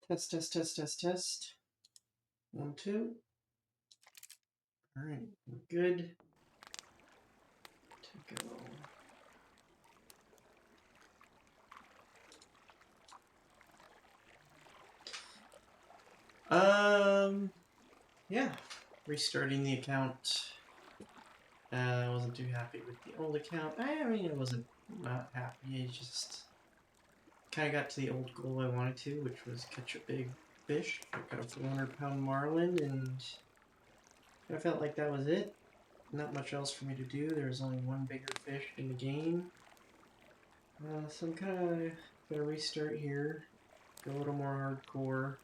Test, test, test, test, test. 1, 2. Alright, good to go. Yeah, restarting the account. I wasn't too happy with the old account. I mean, I wasn't not happy. I just kind of got to the old goal I wanted to, which was catch a big fish. I got a 400-pound marlin, and I felt like that was it. Not much else for me to do. There was only one bigger fish in the game. So I'm kind of gonna restart here. Go a little more hardcore.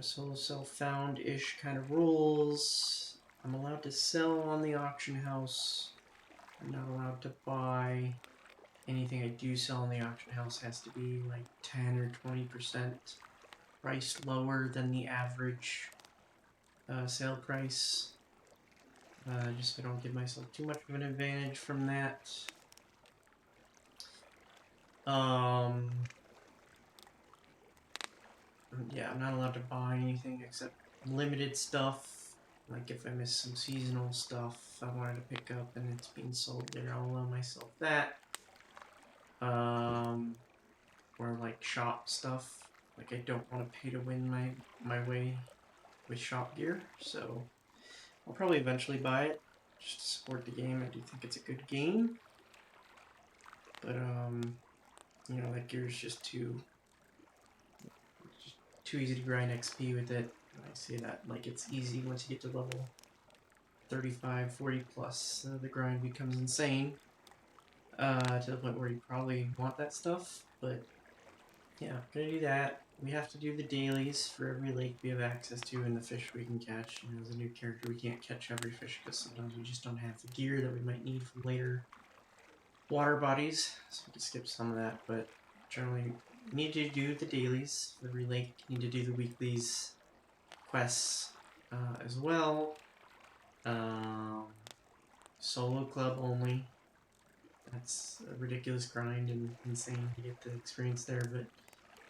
So self-found-ish kind of rules. I'm allowed to sell on the auction house. I'm not allowed to buy. Anything I do sell in the auction house has to be like 10 or 20% price lower than the average sale price. Just so I don't give myself too much of an advantage from that. Yeah, I'm not allowed to buy anything except limited stuff. Like if I miss some seasonal stuff I wanted to pick up and it's being sold there, I'll allow myself that. Or like shop stuff. Like I don't want to pay to win my way with shop gear, so I'll probably eventually buy it just to support the game. I do think it's a good game, but you know, that gear is just too easy to grind XP with it. I say that like it's easy once you get to level 35, 40 plus. The grind becomes insane to the point where you probably want that stuff, but yeah, gonna do that. We have to do the dailies for every lake we have access to and the fish we can catch. You know, as a new character, we can't catch every fish because sometimes we just don't have the gear that we might need for later water bodies, so we can skip some of that, but generally we need to do the dailies for every lake, need to do the weeklies quests as well. Solo club only. That's a ridiculous grind and insane to get the experience there, but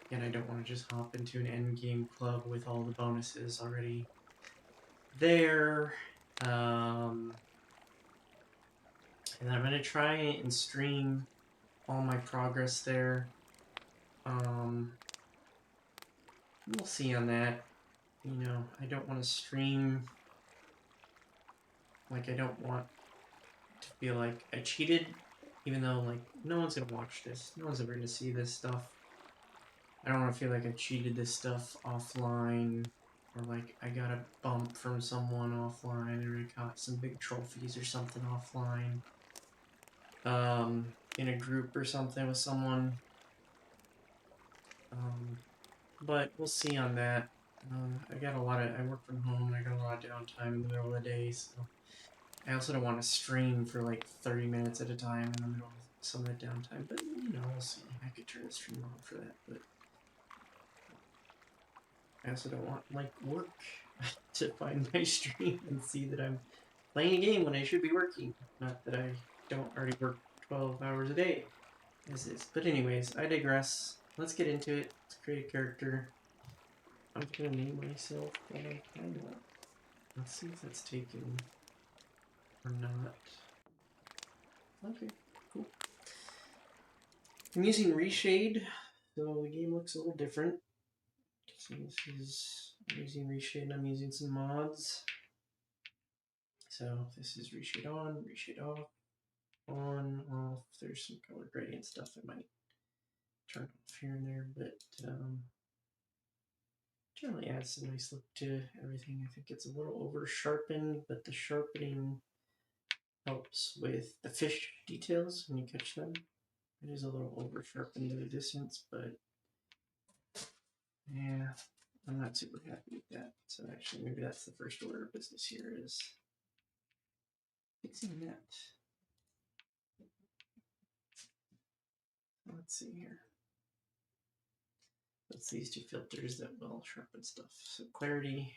again, I don't want to just hop into an endgame club with all the bonuses already there. And I'm going to try and stream all my progress there. We'll see on that. You know, I don't want to stream. Like, I don't want to feel like I cheated, even though, like, no one's going to watch this. No one's ever going to see this stuff. I don't want to feel like I cheated this stuff offline, or like I got a bump from someone offline, or I got some big trophies or something offline. In a group or something with someone. But we'll see on that. I work from home, I got a lot of downtime in the middle of the day, so I also don't want to stream for like 30 minutes at a time in the middle of some of the downtime, but you know, we'll see. I could turn the stream on for that, but I also don't want, like, work to find my stream and see that I'm playing a game when I should be working. Not that I don't already work 12 hours a day, as is. But anyways, I digress. Let's get into it. Let's create a character. I'm gonna name myself Anna. Let's see if that's taken or not. Okay, cool. I'm using Reshade, so the game looks a little different. So I'm using Reshade, I'm using some mods. So this is Reshade on, Reshade off, on, off. There's some color gradient stuff I might turn off here and there, but generally adds a nice look to everything. I think it's a little over sharpened, but the sharpening helps with the fish details when you catch them. It is a little over sharpened at a distance, but yeah, I'm not super happy with that. So actually, maybe that's the first order of business here is fixing that. Let's see here. It's these two filters that will sharpen stuff. So clarity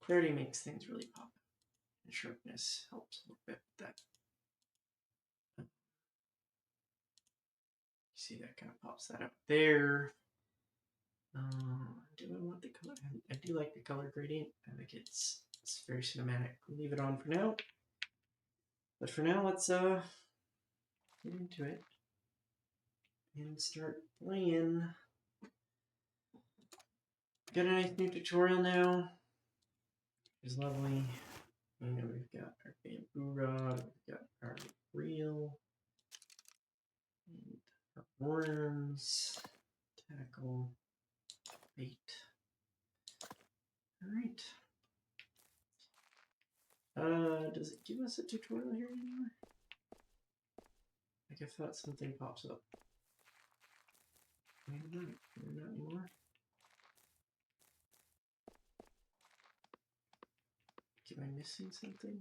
makes things really pop, and sharpness helps a little bit with that. see, that kind of pops that up there. Do I want the color? I do like the color gradient. I think it's very cinematic. We'll leave it on for now. But for now, let's get into it and start playing. Got a nice new tutorial now. It's lovely. And we've got our bamboo rod, we've got our reel, and our worms, tackle, bait. Alright. Does it give us a tutorial here anymore? Like, I thought something pops up. Maybe not anymore. Am I missing something?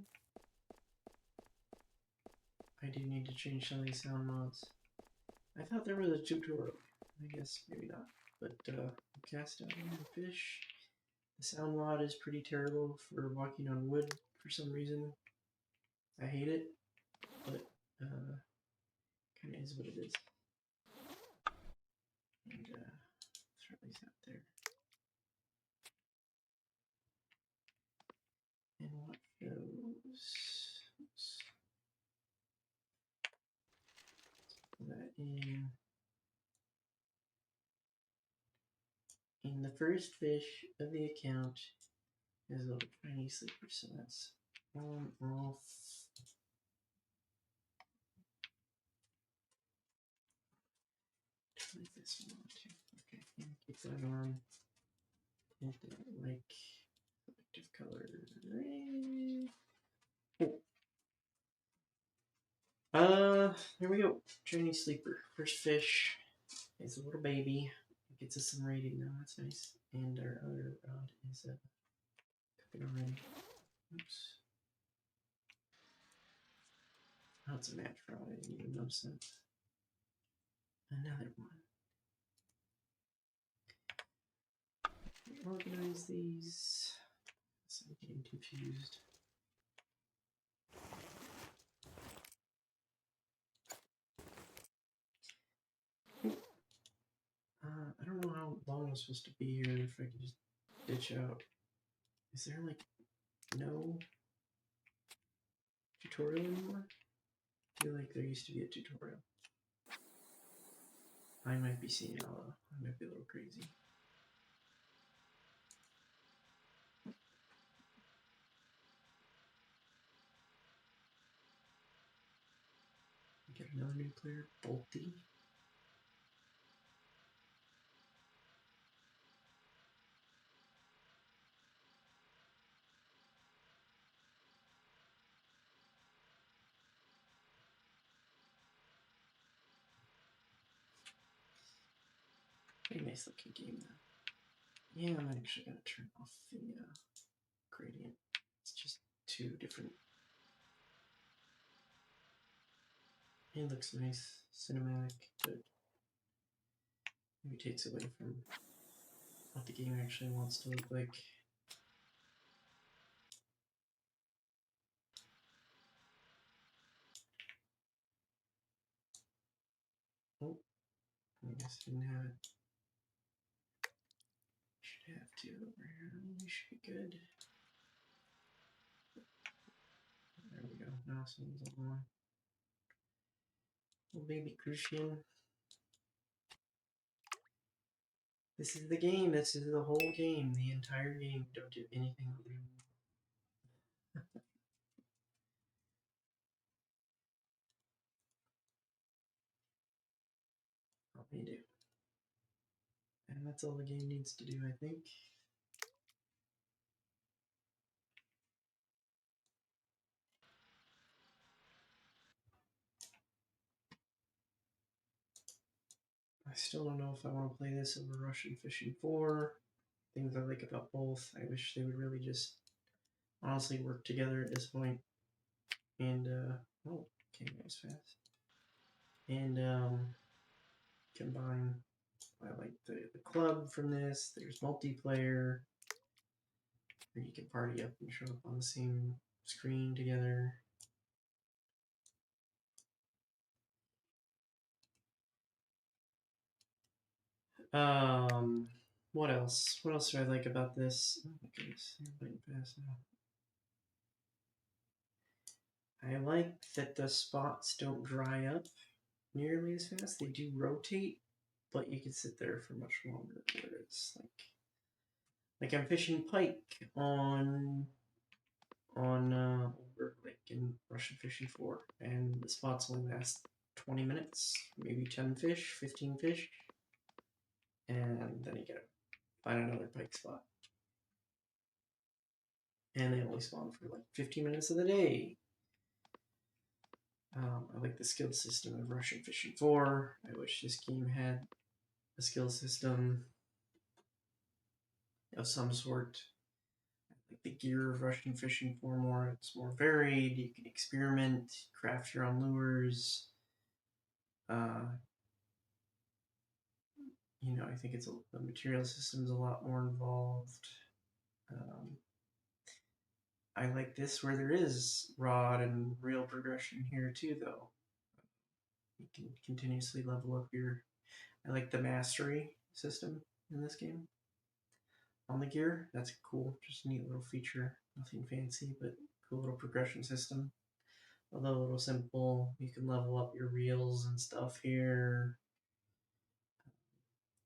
I do need to change some of these sound mods. I thought there was a tutorial. I guess maybe not. But cast out a fish. The sound mod is pretty terrible for walking on wood for some reason. I hate it, but kind of is what it is. And throw these out there. And what goes? Oops. Put that in. And the first fish of the account is a little tiny sleeper, so that's on off. Like this one too. Okay, and keep that on. And like selective color. Oh. Here we go. Chinese sleeper. First fish is a little baby. It gets us some rating now. That's nice. And our other rod is cooking already. Oops. Oh, it's a match rod. I didn't even notice that. Another one. Organize these. So I'm getting confused. I don't know how long I'm supposed to be here. If I can just ditch out. Is there like no tutorial anymore? I feel like there used to be a tutorial. I might be seeing it all. I might be a little crazy. Get another new player, Bolty. Pretty nice looking game though. Yeah, I'm actually gonna turn off the gradient. It's just two different. It looks nice, cinematic, but maybe takes away from what the game actually wants to look like. Oh, I guess I didn't have it. Should have to over here. We should be good. There we go. Now someone's on. Oh, baby Crucian. This is the game. This is the whole game. The entire game. Don't do anything other than what we do. And that's all the game needs to do, I think. I still don't know if I want to play this over Russian Fishing 4. Things I like about both. I wish they would really just honestly work together at this point. And, oh, came nice fast. And, combine. I like the club from this. There's multiplayer. Where you can party up and show up on the same screen together. What else? What else do I like about this? Oh my goodness, I'm biting fast now. I like that the spots don't dry up nearly as fast. They do rotate, but you can sit there for much longer. Whereas, like I'm fishing pike on over like in Russian Fishing 4, and the spots only last 20 minutes, maybe 10 fish, 15 fish, and then you gotta find another pike spot. And they only spawn for like 15 minutes of the day. I like the skill system of Russian Fishing 4. I wish this game had a skill system of some sort. I like the gear of Russian Fishing 4 more. It's more varied. You can experiment, craft your own lures. I think the material system's a lot more involved. I like this where there is rod and reel progression here too, though. You can continuously level up your. I like the mastery system in this game on the gear. That's cool, just a neat little feature. Nothing fancy, but cool little progression system. Although a little simple, you can level up your reels and stuff here.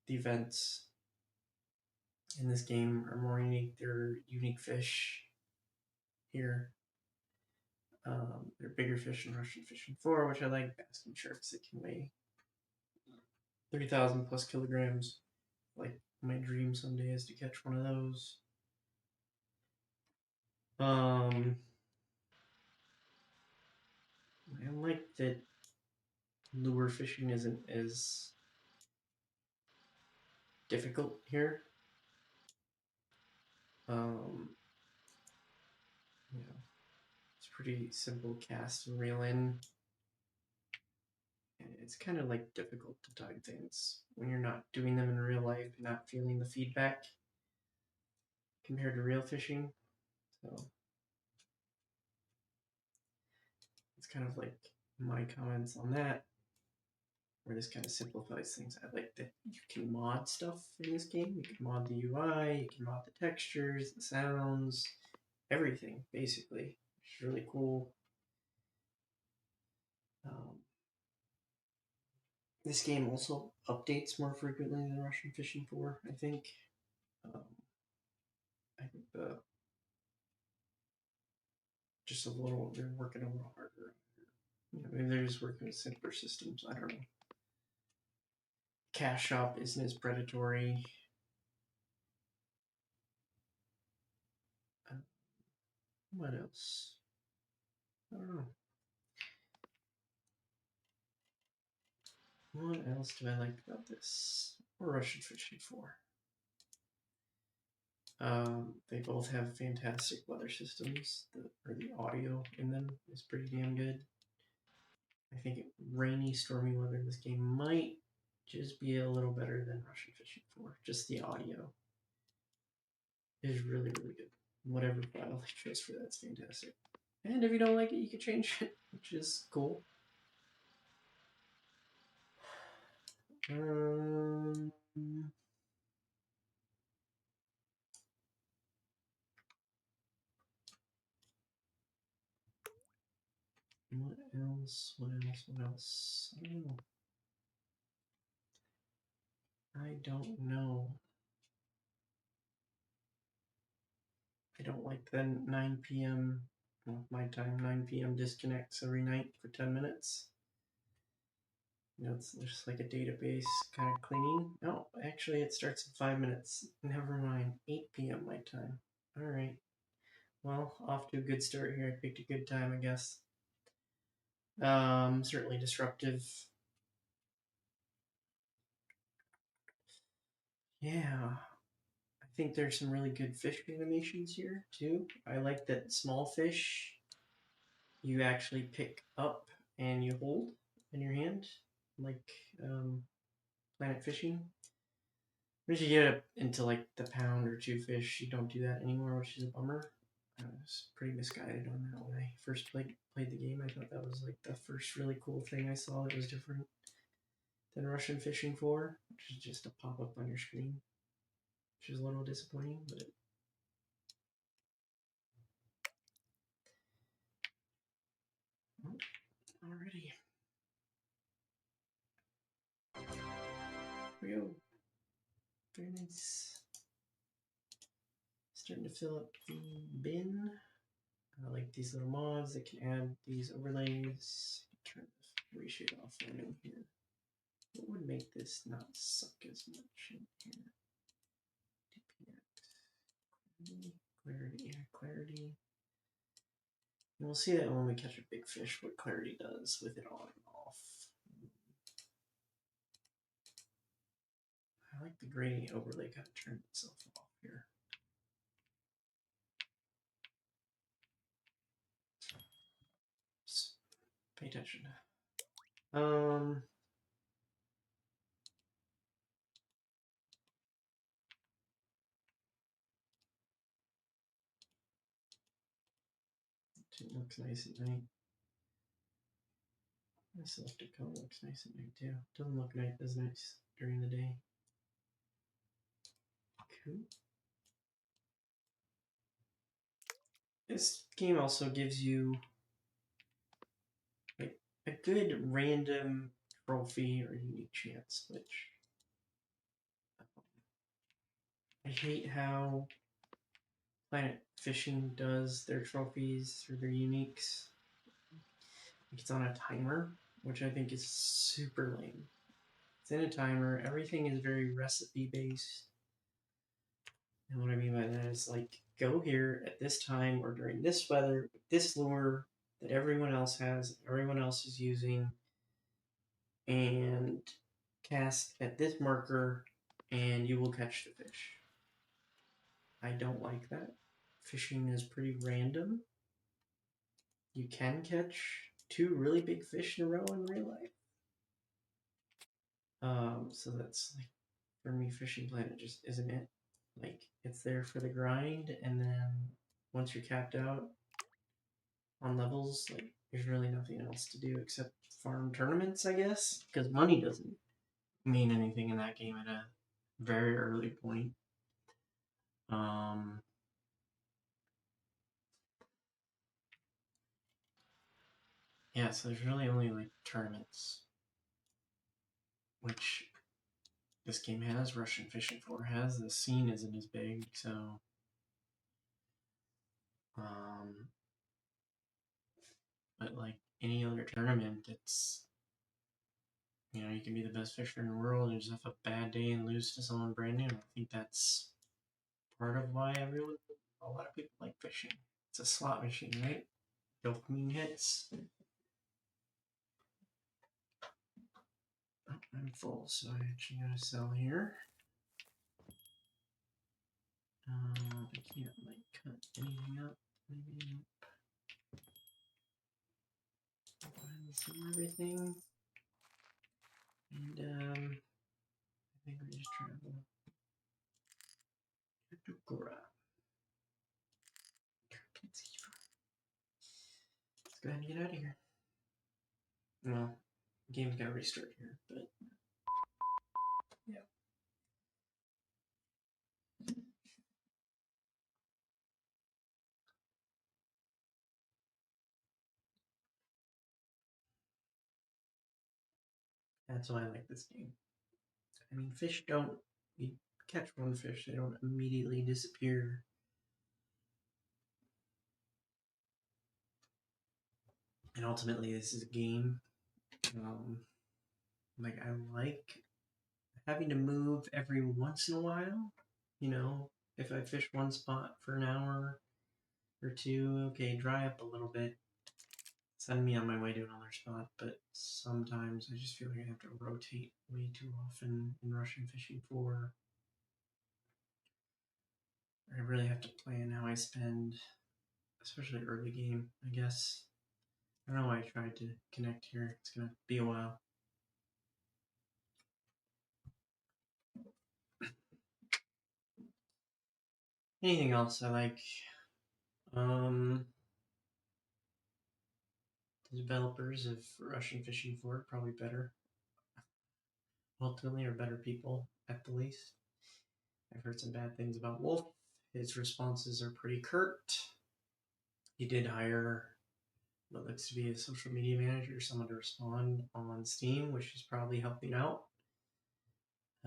The events in this game are more unique. They're unique fish here. They're bigger fish than Russian Fishing 4, which I like. Basking sharks that can weigh 3,000 plus kilograms. Like, my dream someday is to catch one of those. I like that lure fishing isn't as difficult here. It's pretty simple cast and reel in. And it's kind of like difficult to time things when you're not doing them in real life, not feeling the feedback compared to reel fishing. So it's kind of like my comments on that, where this kind of simplifies things. I like that you can mod stuff in this game. You can mod the UI, you can mod the textures, the sounds, everything, basically. It's really cool. This game also updates more frequently than Russian Fishing 4, I think. I think they're working a little harder. Maybe they're just working with simpler systems. I don't know. Cash Shop isn't as predatory. What else? I don't know. What else do I like about this? Or Russian Fishing 4. They both have fantastic weather systems. The audio in them is pretty damn good. I think rainy, stormy weather in this game might just be a little better than Russian Fishing 4. Just the audio is really, really good. Whatever file they chose for that's fantastic. And if you don't like it, you can change it, which is cool. What else? What else? What else? I don't know. I don't know. I don't like the 9 p.m. Well, my time, 9 p.m. disconnects every night for 10 minutes. It's just like a database kind of cleaning. No, actually, it starts in 5 minutes. Never mind. 8 p.m. my time. All right. Well, off to a good start here. I picked a good time, I guess. Certainly disruptive. Yeah. I think there's some really good fish animations here, too. I like that small fish you actually pick up and you hold in your hand, like Planet Fishing. Once you get up into like the pound or 2 fish, you don't do that anymore, which is a bummer. I was pretty misguided on that when I first played the game. I thought that was like the first really cool thing I saw that was different than Russian Fishing 4, which is just a pop-up on your screen, which is a little disappointing, but alrighty. Here we go. Very nice. Starting to fill up the bin. I like these little mods that can add these overlays. Turn the reshade off in here. What would make this not suck as much in here? Clarity, yeah, clarity. And we'll see that when we catch a big fish, what clarity does with it on and off. I like the gradient overlay kind of turned itself off here. Just pay attention. It looks nice at night. The selected color looks nice at night too. Doesn't look as nice during the day. Cool. This game also gives you like a good random trophy or unique chance, which I hate how Planet Fishing does their trophies or their uniques. It's on a timer, which I think is super lame. It's in a timer. Everything is very recipe based. And what I mean by that is like, go here at this time or during this weather with this lure that everyone else has, everyone else is using, and cast at this marker, and you will catch the fish. I don't like that. Fishing is pretty random. You can catch 2 really big fish in a row in real life. So that's like, for me, Fishing Planet just isn't it. Like, it's there for the grind, and then once you're capped out on levels, like, there's really nothing else to do except farm tournaments, I guess, because money doesn't mean anything in that game at a very early point. Yeah, so there's really only like tournaments, which this game has. Russian Fishing 4 has. The scene isn't as big, so but like any other tournament, it's, you know, you can be the best fisher in the world and just have a bad day and lose to someone brand new. I think that's part of why a lot of people like fishing. It's a slot machine, right? Dopamine hits. Oh, I'm full, so I actually gotta sell here. I can't like cut anything up. Maybe go ahead and sell everything. And I think we just travel to Gora. Let's go ahead and get out of here. Well, the game's gotta restart here, but yeah. That's why I like this game. I mean, fish don't, you catch one fish, they don't immediately disappear. And ultimately, this is a game. Like, I like having to move every once in a while. You know, if I fish one spot for an hour or two, okay, dry up a little bit, send me on my way to another spot. But sometimes I just feel like I have to rotate way too often in Russian Fishing 4. I really have to plan how I spend, especially early game, I guess. I don't know why I tried to connect here. It's gonna be a while. Anything else I like? The developers of Russian Fishing 4 are probably better. ultimately are better people at the least. I've heard some bad things about Wolf. His responses are pretty curt. He did hire what looks to be a social media manager, someone to respond on Steam, which is probably helping out.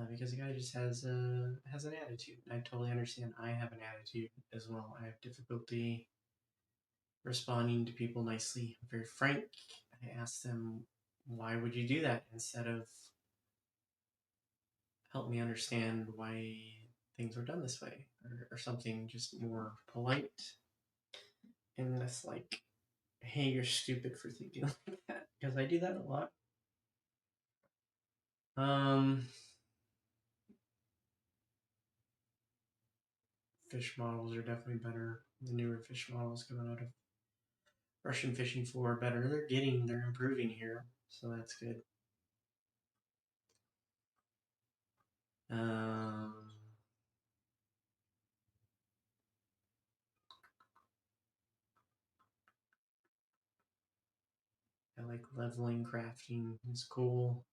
Because the guy just has an attitude. I totally understand. I have an attitude as well. I have difficulty responding to people nicely. I'm very frank. I ask them, why would you do that, instead of help me understand why things were done this way, or something just more polite and less like, hey, you're stupid for thinking like that, because I do that a lot. Fish models are definitely better. The newer fish models coming out of Russian Fishing 4 are better. They're improving here, so that's good. Um, I like leveling, crafting. It's cool.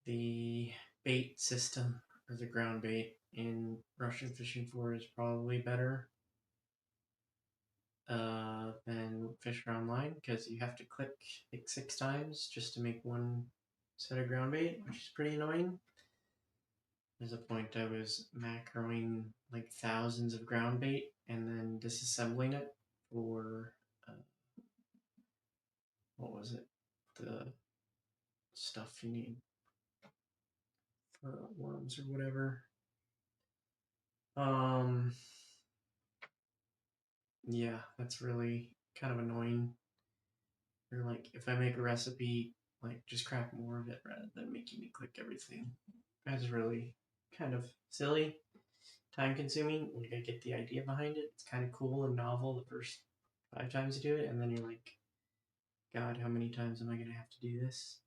The bait system, or the ground bait, in Russian Fishing 4 is probably better than Fisher Online, because you have to click like 6 times just to make one set of ground bait, which is pretty annoying. There's a point I was macroing like thousands of ground bait and then disassembling it for what was it? The stuff you need for worms or whatever. Yeah, that's really kind of annoying. Or like, if I make a recipe, like, just craft more of it rather than making me click everything. That's really kind of silly, time consuming. When you get the idea behind it, it's kind of cool and novel the first 5 times you do it, and then you're like, God, how many times am I going to have to do this?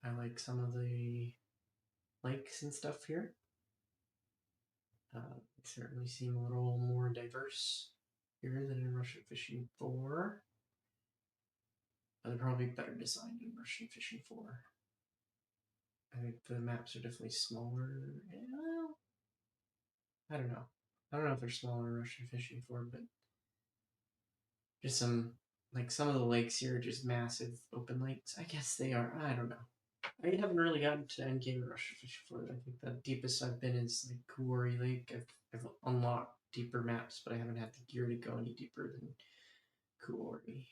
I like some of the lakes and stuff here. They certainly seem a little more diverse here than in Russian Fishing 4. They're probably better designed in Russian Fishing 4. I think the maps are definitely smaller. Well, I don't know. I don't know if they're smaller in Russian Fishing 4, but just some of the lakes here are just massive open lakes. I guess they are. I don't know. I haven't really gotten to endgame in Russian Fishing 4. I think the deepest I've been is like Kuori Lake. I've unlocked deeper maps, but I haven't had the gear to go any deeper than Kuori.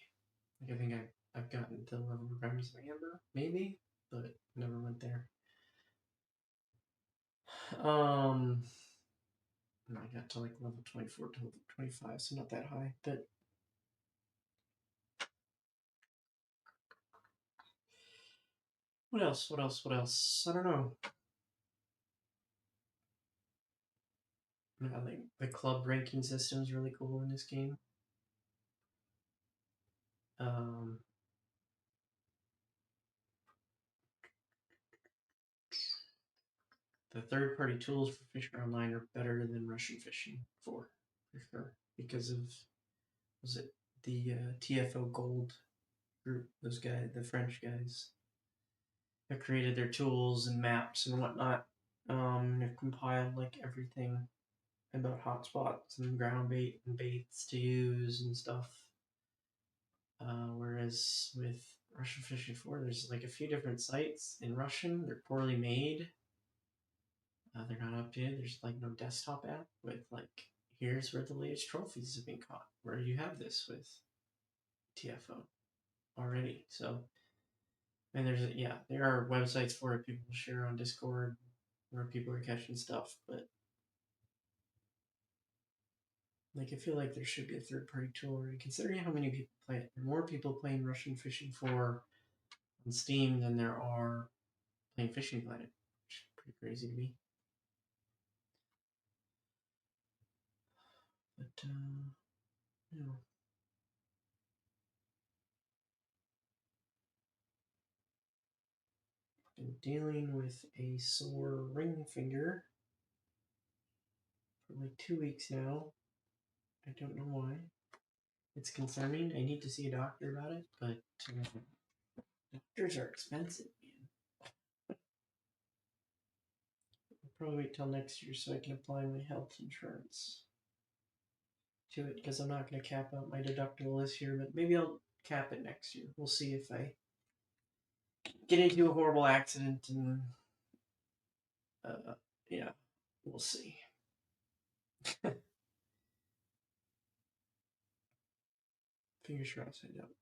Like, I think I've gotten to the level of Remy's Amber, maybe, but never went there. I got to like level 24 to level 25, so not that high, but what else? What else? What else? I don't know. I think the club ranking system is really cool in this game. The third-party tools for Fishing Online are better than Russian Fishing 4, for sure, because of, was it the TFO Gold group? Those guys, the French guys, have created their tools and maps and whatnot. They've compiled like everything about hotspots and ground bait and baits to use and stuff. Whereas with Russian Fishing 4, there's like a few different sites in Russian. They're poorly made. They're not updated. There's like no desktop app with like, here's where the latest trophies have been caught. Where you have this with TFO already. So, and there are websites for it. People share on Discord where people are catching stuff, but like, I feel like there should be a third-party tool already. Considering how many people play it, there are more people playing Russian Fishing 4 on Steam than there are playing Fishing Planet, which is pretty crazy to me. But you know, been dealing with a sore ring finger for like 2 weeks now. I don't know why. It's concerning. I need to see a doctor about it, but doctors are expensive, man. I'll probably wait till next year so I can apply my health insurance to it because I'm not going to cap out my deductible this year, but maybe I'll cap it next year. We'll see if I get into a horrible accident and yeah, we'll see. Fingers crossed I don't.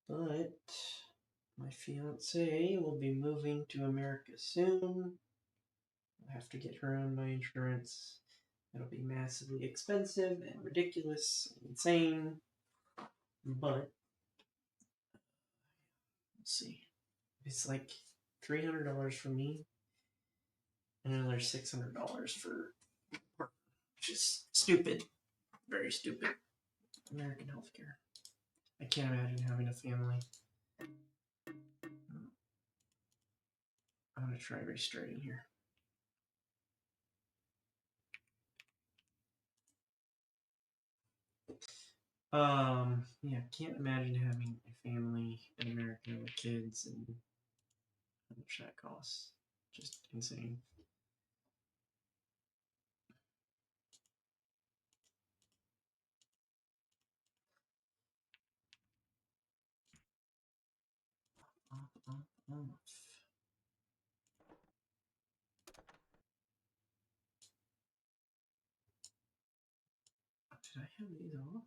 But my fiance will be moving to America soon. I'll have to get her on my insurance. It'll be massively expensive and ridiculous and insane. But we'll see. It's like $300 for me and another $600 for her, which is stupid. Very stupid. American healthcare. I can't imagine having a family. I'm gonna try restarting here. Yeah, can't imagine having a family in America with kids and how much that costs. Just insane. Off. Did I have these off?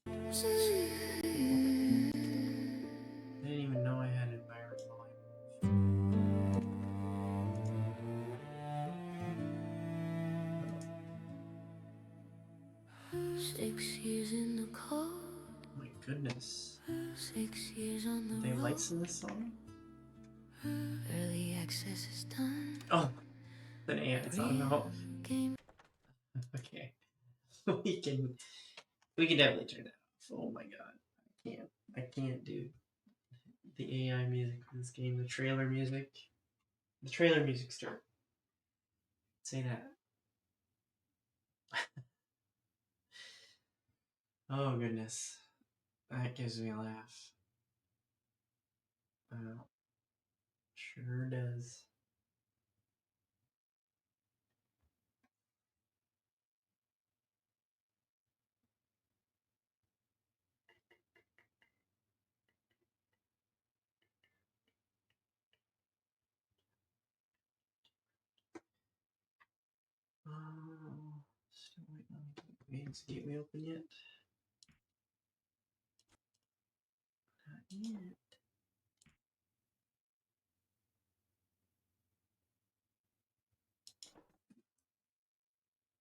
I didn't even know I had environment volume. 6 years in the cold. My goodness. 6 years on the Did they road. license this song? Early access is done. Oh, the AI song. No. Okay. we can definitely turn that off. Oh my god. I can't do the AI music in this game. The trailer music. The trailer music start. Say that. Oh goodness. That gives me a laugh. Sure does. Still waiting on the Games Gateway open yet? Not yet.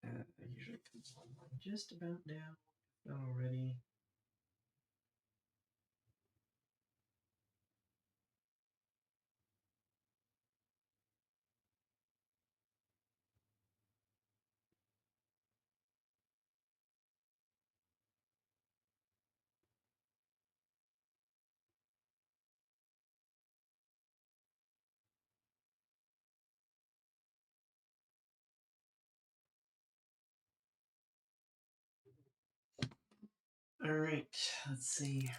That usually comes online just about now, if not already. Alright, let's see.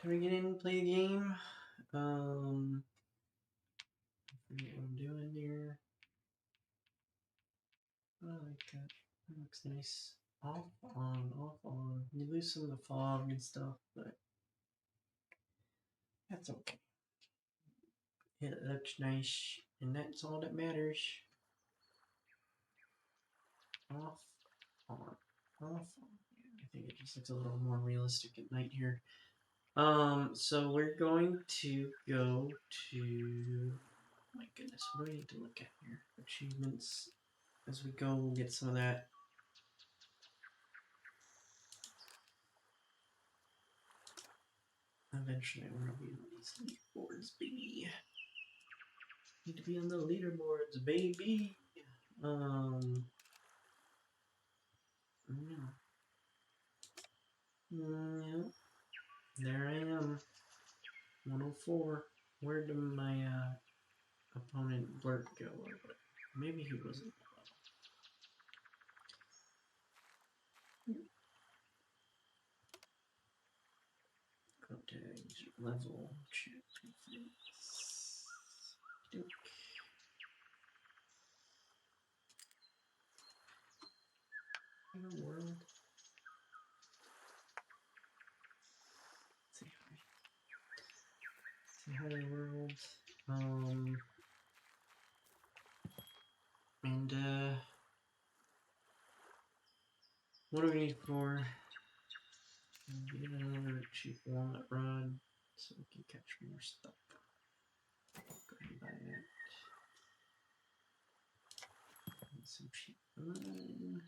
Can we get in and play a game? I forget what I'm doing here. I like that. That looks nice. Off on, off on. You lose some of the fog and stuff, but that's okay. It looks nice, and that's all that matters. Off on, off on. Yeah, I think it just looks a little more realistic at night here. So we're going to go to. My goodness, what do we need to look at here? Achievements. As we go, we'll get some of that. Eventually, I want to be on these leaderboards, baby. Need to be on the leaderboards, baby. Yeah. Yeah. There I am. 104. Where did my opponent Blurt go? Maybe he wasn't well. Tags, level, check, Duke. World. Say hi. Say hi to the world. And what do we need for? Get another cheap walnut rod so we can catch more stuff. Go ahead and buy that. And some cheap line.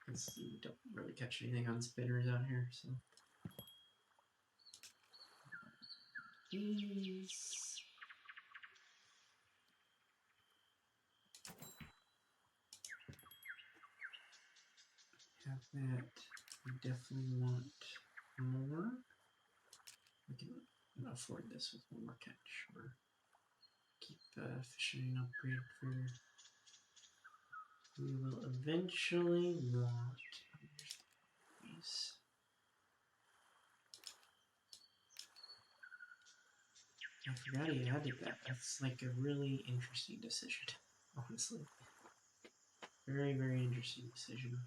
Because you don't really catch anything on spinners out here, so. These. Have that. We definitely want more. We can afford this with one more catch, or keep fishing upgrade for. We will eventually want. These. I forgot he added that. That's like a really interesting decision, honestly. Very, very interesting decision.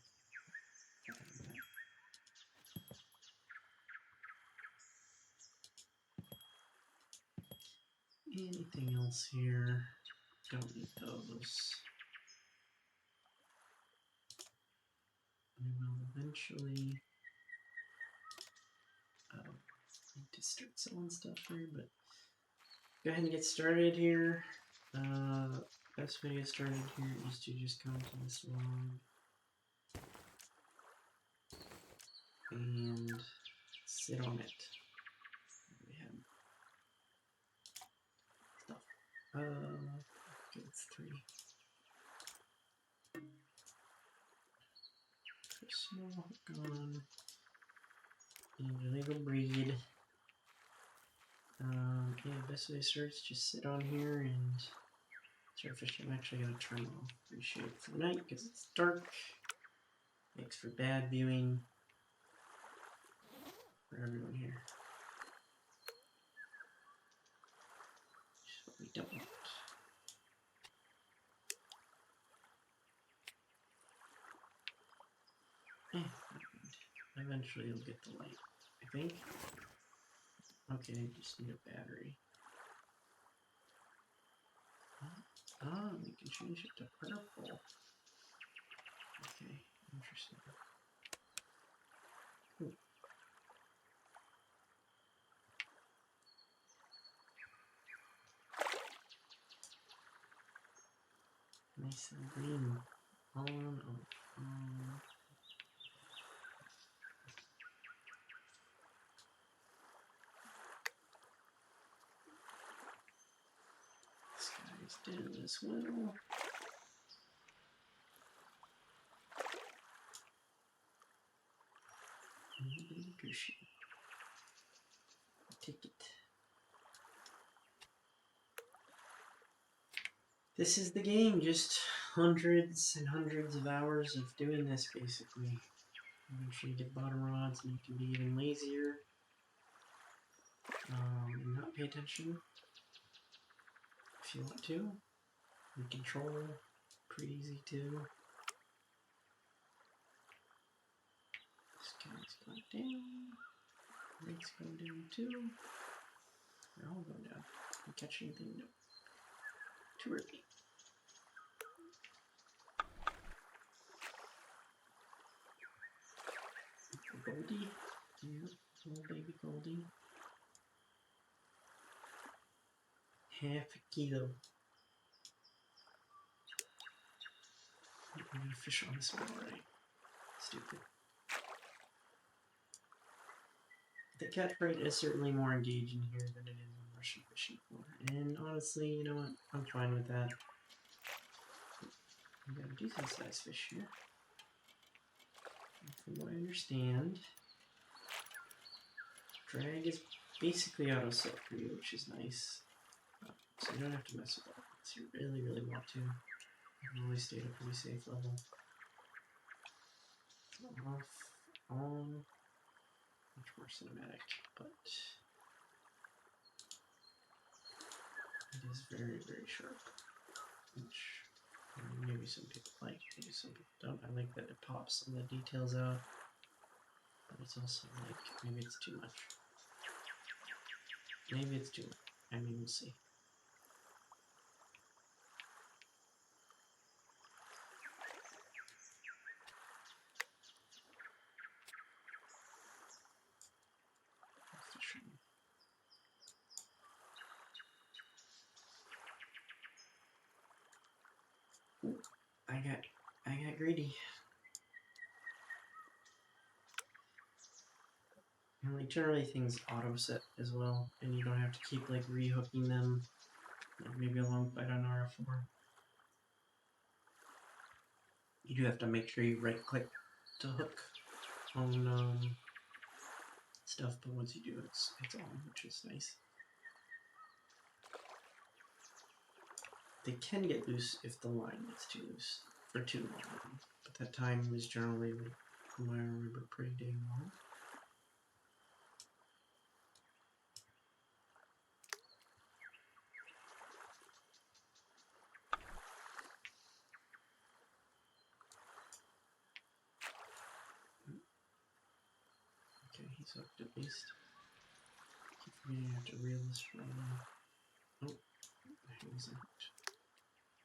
Anything else here? Don't need those. We will eventually need to start selling stuff here, but go ahead and get started here. Best way to get started here is to just come to this log and sit on it. We have stuff. Okay, it's 3. Personal gone. Illegal breed. Yeah, best way to start is just sit on here and start fishing. I'm actually gonna turn off Appreciate for the night because it's dark. Makes for bad viewing for everyone here. Which is what we don't want. Eventually you'll get the light, I think. Okay, just need a battery. Ah, we can change it to purple. Okay, interesting. Cool. Nice and green. On. This guy's dead as well. Gushy. Take it. This is the game, just hundreds and hundreds of hours of doing this, basically. Make sure you get bottom rods and you can be even lazier. And not pay attention if you want to. And control, pretty easy too. This guy's going down. Rate's going down too. They're all going down. Can you catch anything? No. Too early. Goldie. Yeah, little baby Goldie. Half a kilo. I'm gonna fish on this one already. Stupid. The catch rate is certainly more engaging here than it is on Russian fishing for. And honestly, you know what? I'm fine with that. We got a decent sized fish here. From what I understand, Drag is basically auto set for you, which is nice. So you don't have to mess with that unless you really, really want to. You can always stay at a pretty safe level. Off, on, much more cinematic, but it is very, very sharp, which maybe some people like, maybe some people don't. I like that it pops some of the details out, but it's also like, maybe it's too much. Maybe it's too much. I mean, we'll see. Ooh, I got greedy. And like generally things auto set as well, and you don't have to keep like rehooking them, like maybe a long fight on RF4. You do have to make sure you right click to hook on stuff, but once you do, it's on, which is nice. They can get loose if the line gets too loose for too long, but that time is generally, like, from what I remember, pretty dang long. Okay, he's hooked at least. Keep forgetting I have to reel this from. Oh, he wasn't hooked.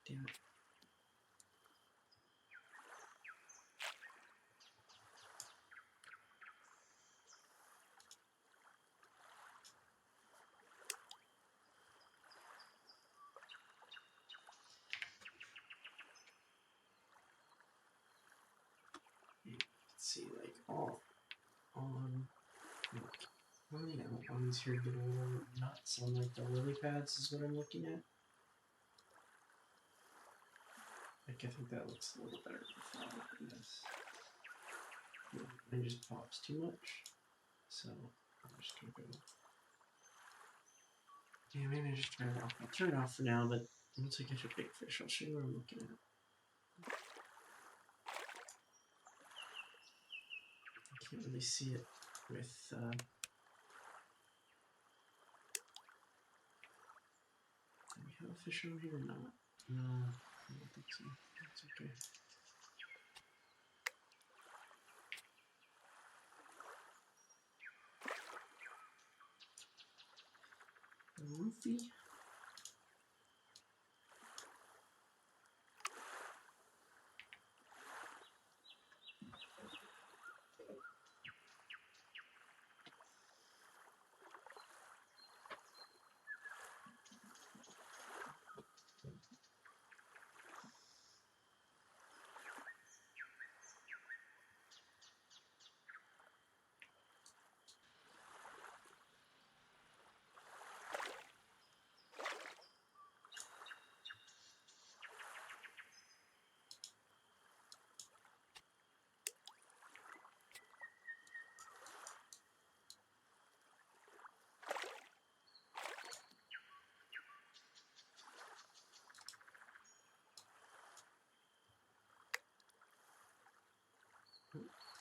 Damn it. Let's see, like all on. Well, you know, on these here get a little nuts on like the lily pads is what I'm looking at. Like I think that looks a little better than this. It just pops too much, so I'm just gonna go. Yeah, maybe I just turn it off. I'll turn it off for now, but once I catch a big fish, I'll show you what I'm looking at. I can't really see it with. Do we have a fish over here or not? No, I don't think so. That's okay. A roofie.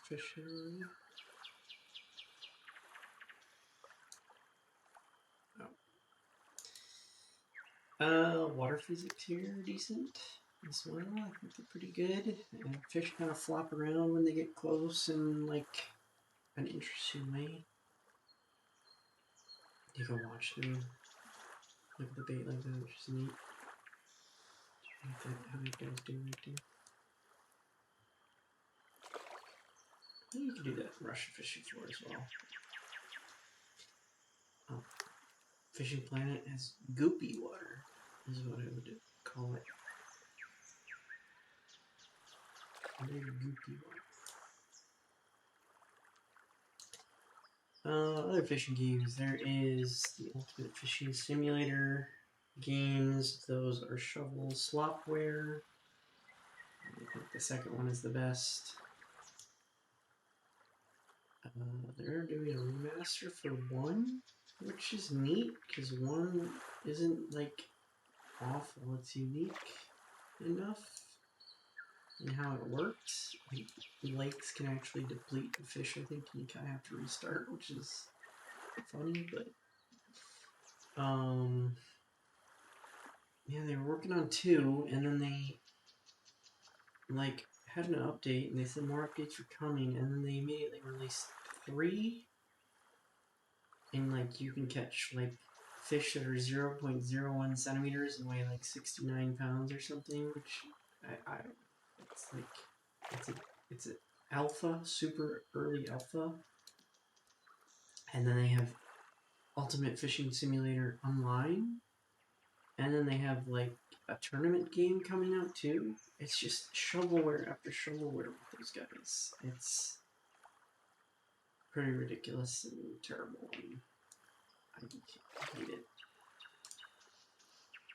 Fishery. Water physics here are decent as well. I think they're pretty good. And fish kind of flop around when they get close in like an interesting way. You can watch them look at the bait like that, which is neat. How you guys do right there. You can do that in Russian fishing floor as well. Oh. Fishing Planet has goopy water, is what I would call it. Very goopy water. Other fishing games. There is the Ultimate Fishing Simulator games. Those are Shovel Slopware. I think the second one is the best. They're doing a remaster for 1, which is neat because 1 isn't like awful. It's unique enough in how it works. Lakes can actually deplete the fish, I think, and you kind of have to restart, which is funny, but yeah, they were working on 2, and then they like had an update, and they said more updates were coming, and then they immediately released 3, and like you can catch like fish that are 0.01 centimeters and weigh like 69 pounds or something, which I don't know. It's like it's an alpha, super early alpha, and then they have Ultimate Fishing Simulator Online, and then they have like a tournament game coming out too. It's just shovelware after shovelware with those guys. It's pretty ridiculous and terrible, and I hate it.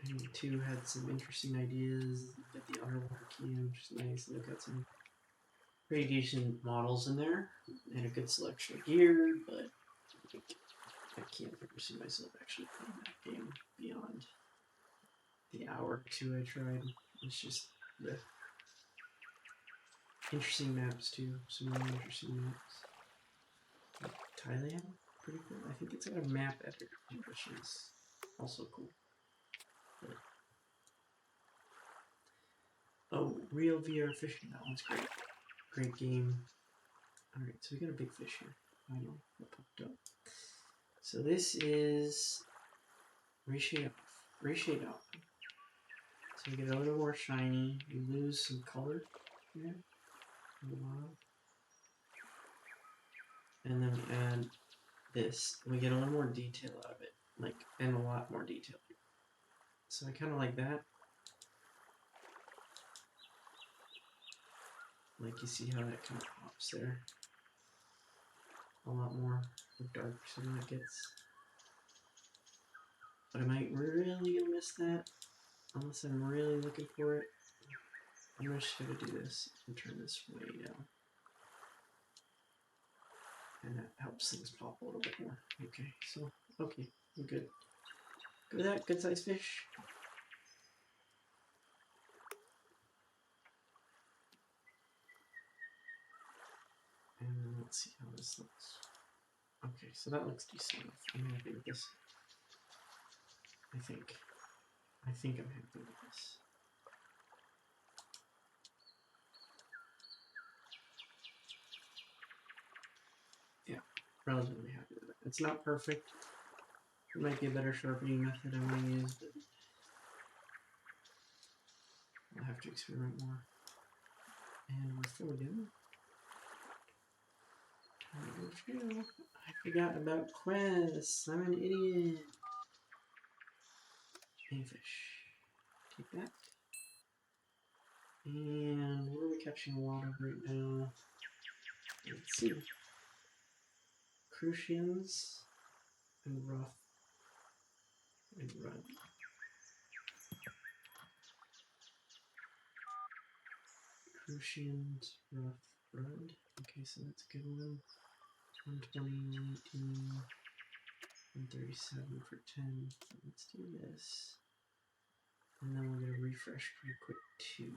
And 2 had some interesting ideas. Got the underwater key, which is nice. And they've got some pretty decent models in there and a good selection of gear, but I can't ever see myself actually playing that game beyond the hour or 2 I tried. It's just the interesting maps too. Some really interesting maps. Like Thailand, pretty cool. I think it's got a map editor, which is also cool. But, oh, Real VR Fishing, that one's great. Great game. Alright, so we got a big fish here. I know what popped up. So this is reshade up. So we get a little more shiny. We lose some color here. And then we add this. We get a little more detail out of it. Like, and a lot more detail. So I kind of like that. Like, you see how that kind of pops there. A lot more dark than it gets. But am I really gonna miss that? Unless I'm really looking for it. I'm just gonna do this and turn this way down. And that helps things pop a little bit more. Okay, so, okay, we're good. Good with that, good size fish. And let's see how this looks. Okay, so that looks decent enough. I'm happy with this. I think I'm happy with this. Yeah, relatively happy with it. It's not perfect. There might be a better sharpening method I want to use, but I'll have to experiment more. And we're still good. I forgot about quests. I'm an idiot. A fish. Take that. And what are we catching a lot of right now? Let's see. Crucians and rough and rudd. Crucians, rough, rudd. Okay, so that's a good one. 120, 118, 137 for 10. So let's do this. And then we're going to refresh pretty quick too.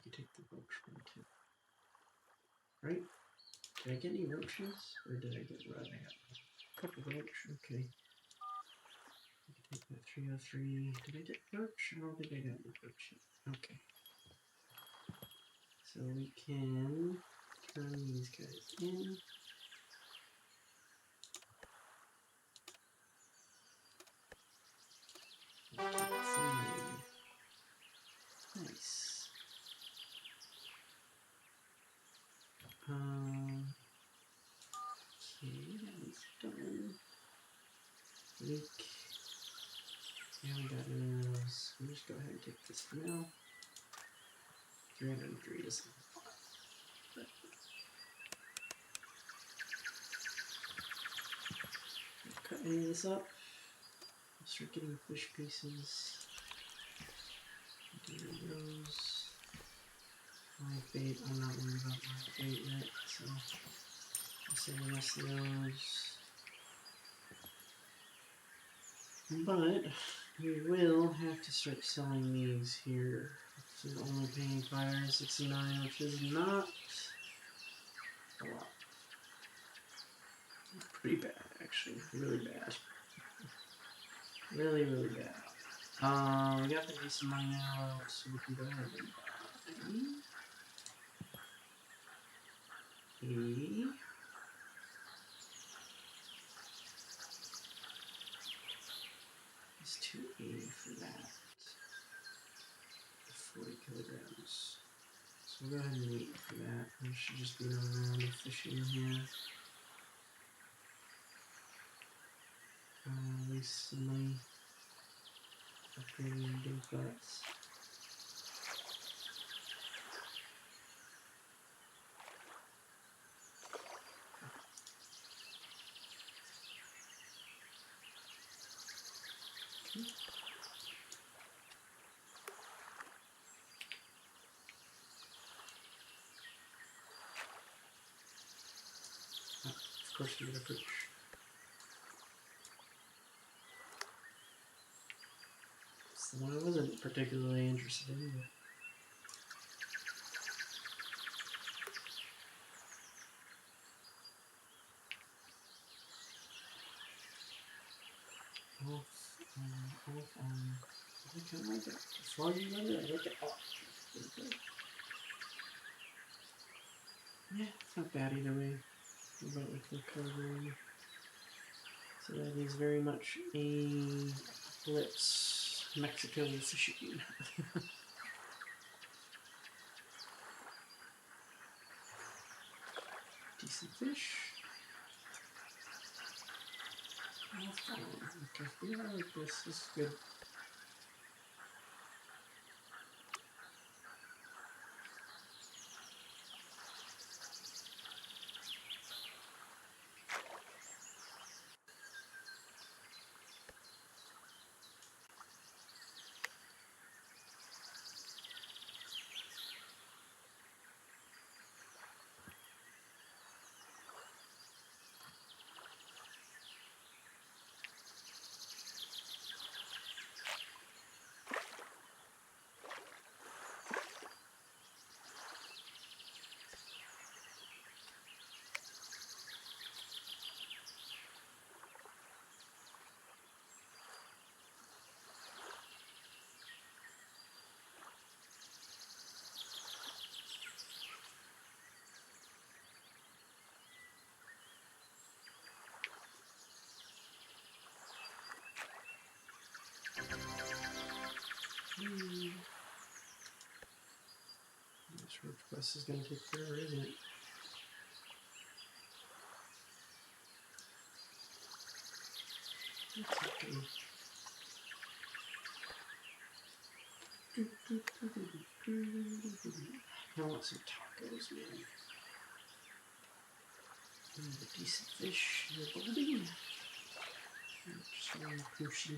You take the roach one too. Right? Did I get any roaches? Or did I get rudd? I got a couple roach. Okay. You can take that 303. Did I get roach? I don't think I got the roach yet. Okay. So we can turn these guys in. Nice. Okay, that one's done. Leak. Yeah, we got those. We'll just go ahead and take this for now. 303 is a lot. But cut any of this up. I'll start getting fish pieces. do those. Live bait, I'm not worried about live bait yet, so I'll say the rest of those. But we will have to start selling these here. So we're only paying $569, which is not a lot. Pretty bad, actually. Really bad. Really, really bad. We got the decent money now, so we can go ahead and buy a it's 280 for that. 40 kilograms. So we'll go ahead and wait for that. There should just be another round of fishing here. Waste some money upgrading big butts. Okay. Of course, we get a perch. It's the one I wasn't particularly interested in. Off on. I kind of like it. Before you run it, I like it off. Yeah, it's not bad either way. What about with the covering? So that is very much a Eclipse Mexico fishing. Decent fish. Oh, fine. Okay, yeah, I like this. This is good. This roach quest is going to take forever, isn't it? That's okay. I want some tacos, man. A decent fish in the body. Just one sushi.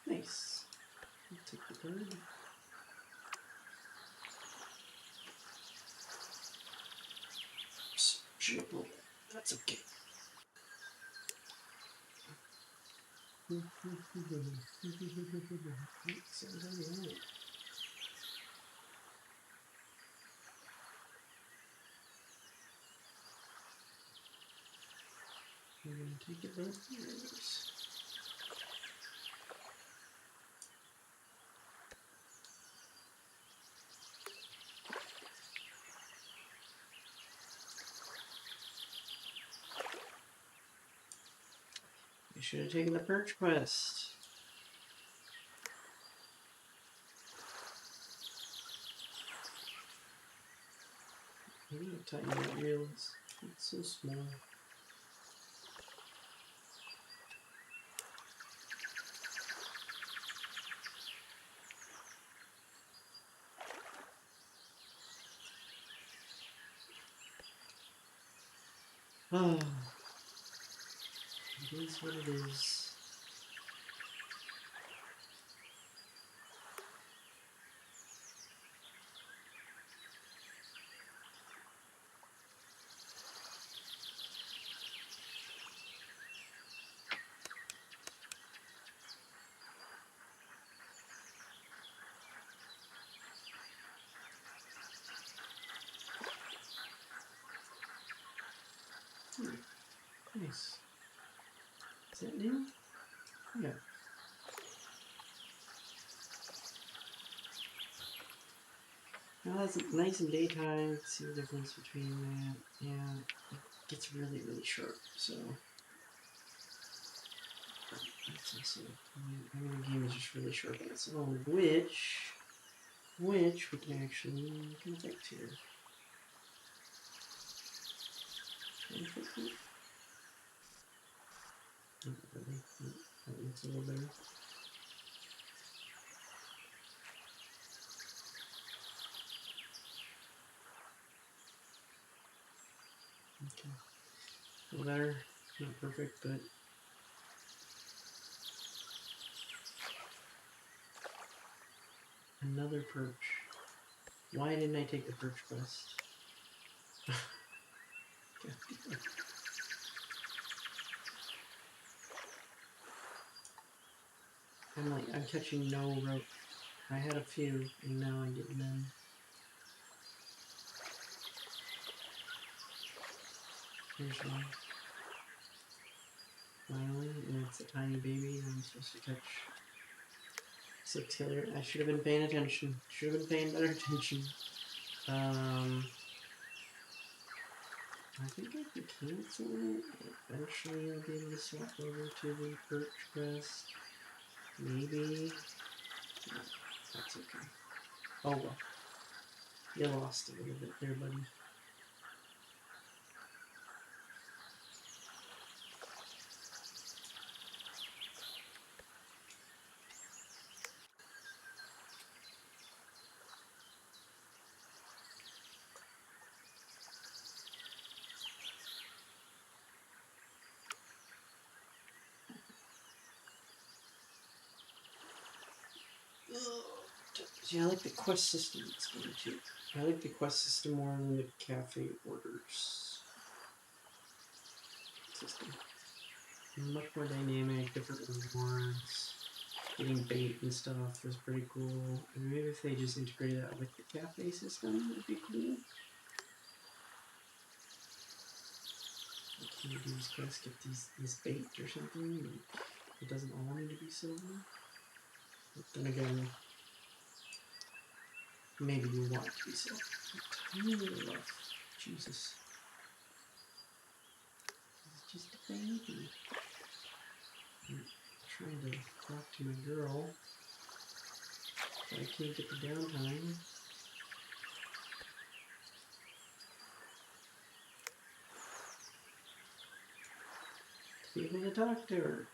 Nice. I'll take the bird. Triple. That's okay. Sounds alright. We're gonna take it both ways. You should have taken the perch quest. I'm gonna tighten that reel. It's so small. Oh, it is what it is. Nice. Is that new? Yeah. Well, that's nice in daytime. See the difference between that. Yeah, it gets really, really sharp. So that's also. I mean, the game is just really sharp on its own, which we can actually affect here. Can I affect it? Not really. No, that looks a little better. Okay. A little better. Not perfect, but another perch. Why didn't I take the perch quest? I'm catching no rope. I had a few, and now I'm getting none. Here's one. Finally, and it's a tiny baby, and I'm supposed to catch 6 here. I should have been paying attention. Should have been paying better attention. I think I can cancel it. Eventually I'll be able to swap over to the perch quest. Maybe. No, that's okay. Oh well. You lost a little bit there, buddy. See, I like the quest system in this game too. I like the quest system more than the cafe orders system. Much more dynamic, different rewards. Getting bait and stuff is pretty cool. And maybe if they just integrated that with the cafe system, it'd be cool. What can you do is quest get these bait or something? It doesn't all need to be silver. But then again, maybe you want it to be silver. Tiny little left. Jesus. It's just a baby. I'm trying to talk to my girl. But I can't get the downtime. To be able to talk to her.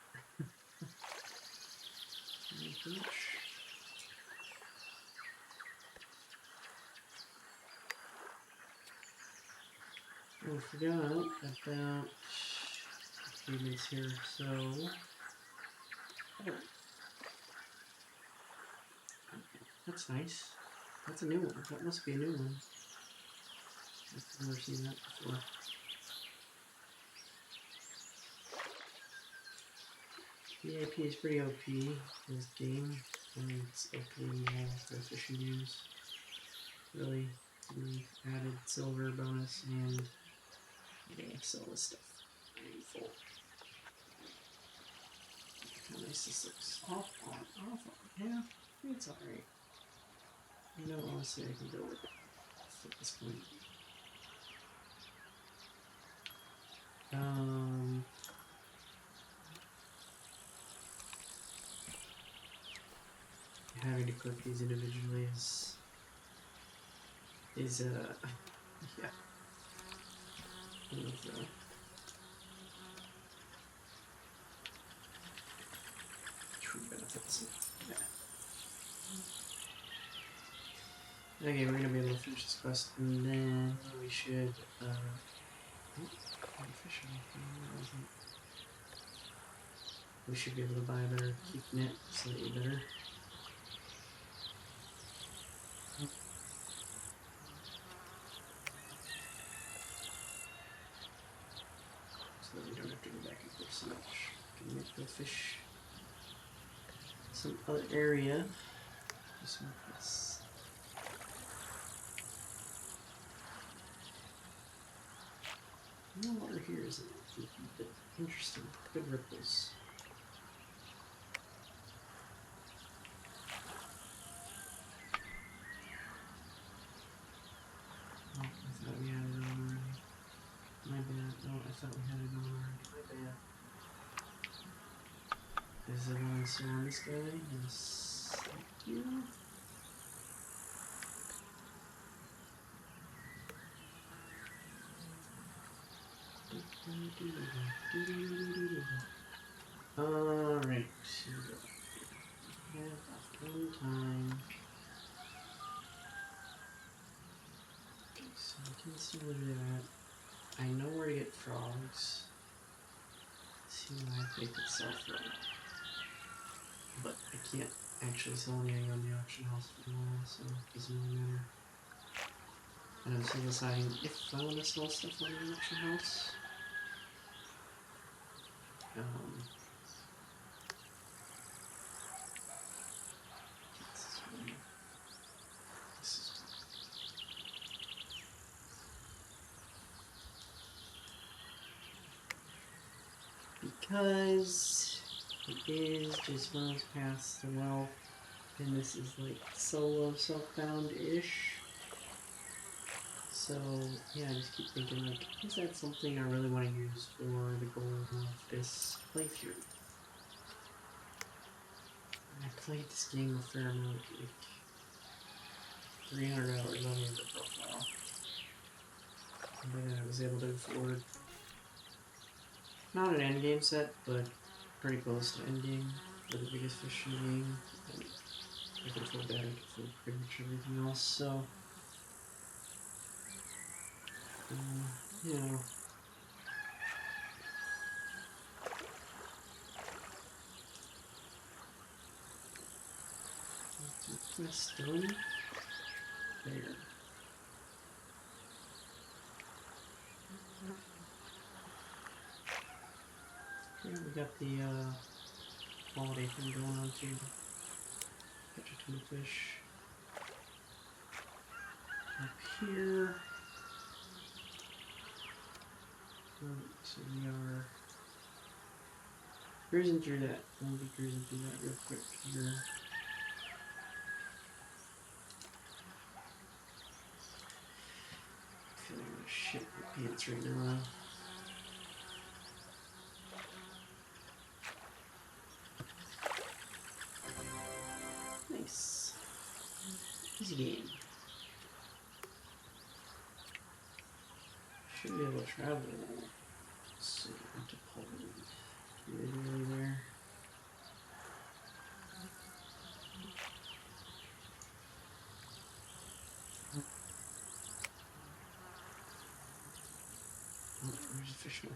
Oh gosh. Oh, I forgot about achievements here, so... Oh. That's nice. That's a new one. That must be a new one. I've never seen that before. The AP is pretty OP in this game. I mean, it's OP in all the fishing games. Really added silver bonus and yeah, sell this stuff. I'm full. How nice this looks. Off on. Yeah, it's alright. You know, honestly, I can go with it at this point. Having to click these individually is yeah, one of the true benefits of that. Okay, we're gonna be able to finish this quest, and then we should Oh, fish on there, wasn't. We should be able to buy a better keep net slightly better. So that we don't have to go back and forth so much. We can make the fish some other area. Just make this. No water here is a bit interesting. Good ripples. Oh, I thought we had it on already. My bad. Oh, I thought we had it on already. My bad. Is everyone still on this guy? Yes. Thank you. Alright. We have one time. Okay, so I can see where they're at. I know where to get frogs. Let's see why they could sell for. But I can't actually sell anything on the auction house for a while, so it doesn't really matter. And I'm still deciding if I want to sell stuff on the auction house. This is because it is just miles past the wealth, and this is like solo self-bound-ish. So yeah, I just keep thinking like, is that something I really want to use for the goal of this playthrough? I played this game a fair amount, like 300 hours on the profile. And then I was able to afford not an endgame set, but pretty close to endgame for the biggest fish in the game. And I could afford that, I could afford pretty much everything else, so you know. Quest done. There. Yeah, we got the holiday thing going on too. Catch a ton of fish. Up here. So we are cruising through that. We'll be cruising through that real quick here. I feel like I'm gonna shit my pants right now. Nice. Easy game. Should be able to travel. Let's see, into Poland. Really there. Oh, there's a fish now.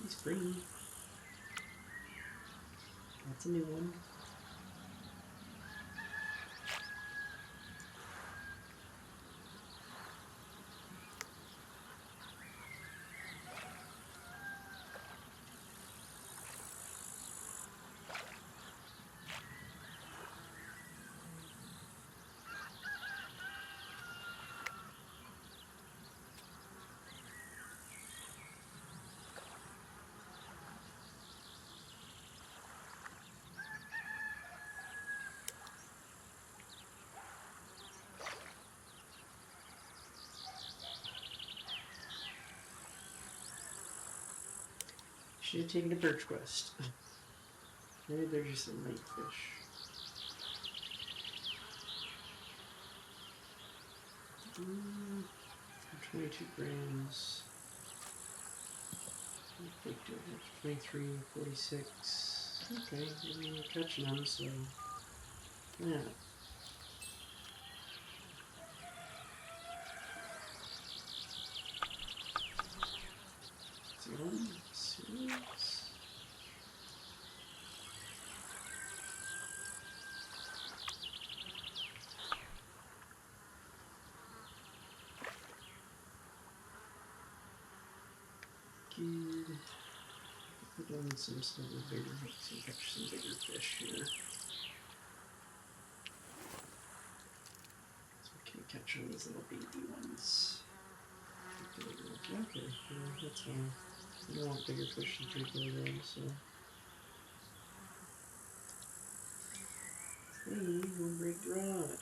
He's free. That's a new one. Should have taken a birch quest. Maybe they're just a light fish. Mm, 22 grams. Big deal. 23, 46. Okay, we're catching them, so yeah. Serious? Good. Put down some slightly bigger, so catch some bigger fish here. So we can catch on these little baby ones. Okay, yeah, that's fine. We don't want bigger fish than 3 kilograms, so. Hey, we'll break the rod.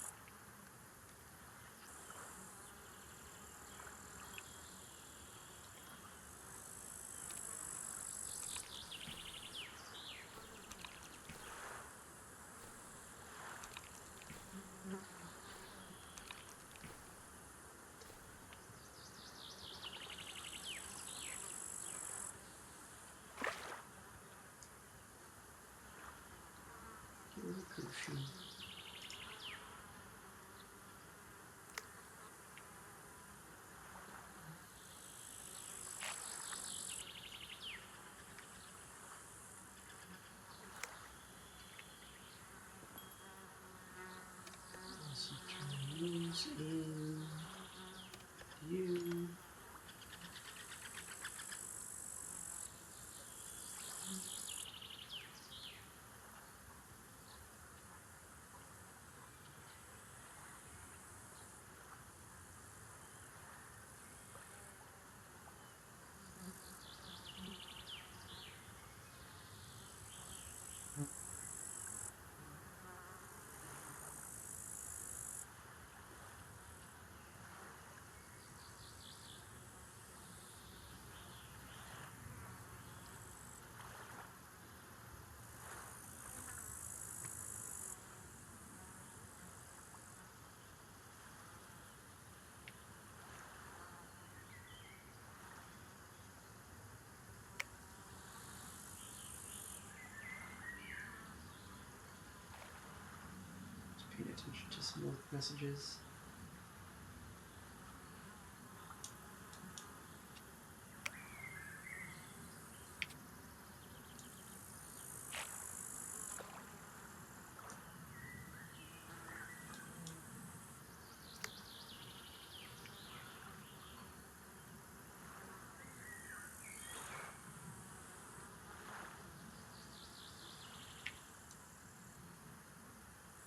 Get rid of Kushi. Also Chinese in you. Just paying attention to some more messages.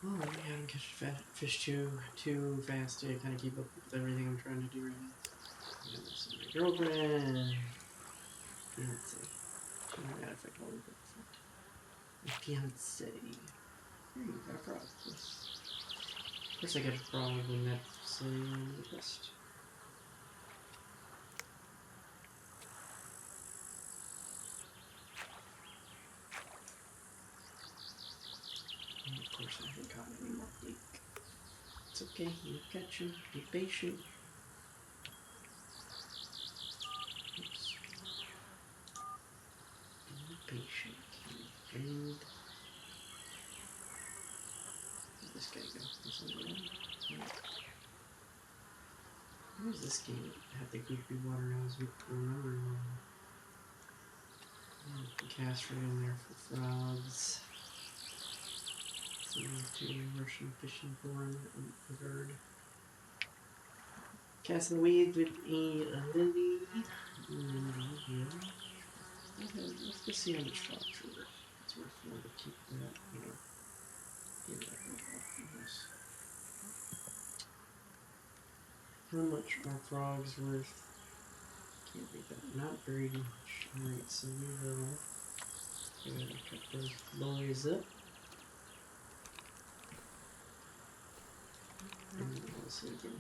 Oh, yeah, I'm catching fish too fast to kind of keep up with everything I'm trying to do right now. Yeah, this is my girlfriend. Let's see. She might not affect all of it. My fiance. Here you got a frog. Of course I get a frog when that's the best. And of course I haven't caught any more bleak. It's okay, you catch him. Be patient. Oops. Be patient, friend. Where'd this guy go? There's another one. Yeah. Where's this game have the goofy water nose? We remember one. Cast right in there for frogs. Some to Russian fishing forum regard. Cast in the weeds with a Lindy. Yeah. Okay, let's go see how much frogs are worth. It's worth more to keep that, give that nice. How much are frogs worth? Can't read that. Not very much. Alright, so we will cut those boys up. And also we can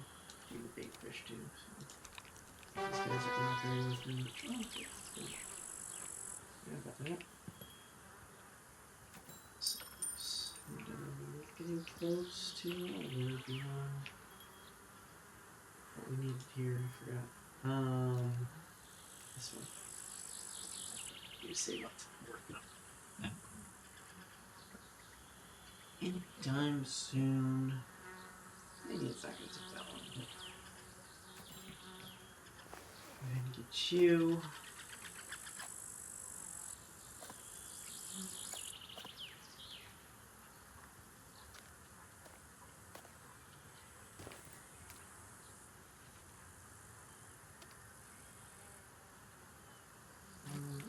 do the big fish too. So these guys are not very worth much. Oh, okay. Cool. Yeah, about that. So, we're getting close to our beyond. what we need here. I forgot. This one. You save up for work. Anytime soon. Maybe it's not gonna take that long. Go ahead and get you.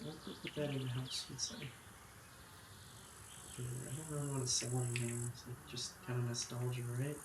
We'll put that in the house inside. I don't really want to sell anything. It's like just kind of nostalgia, right?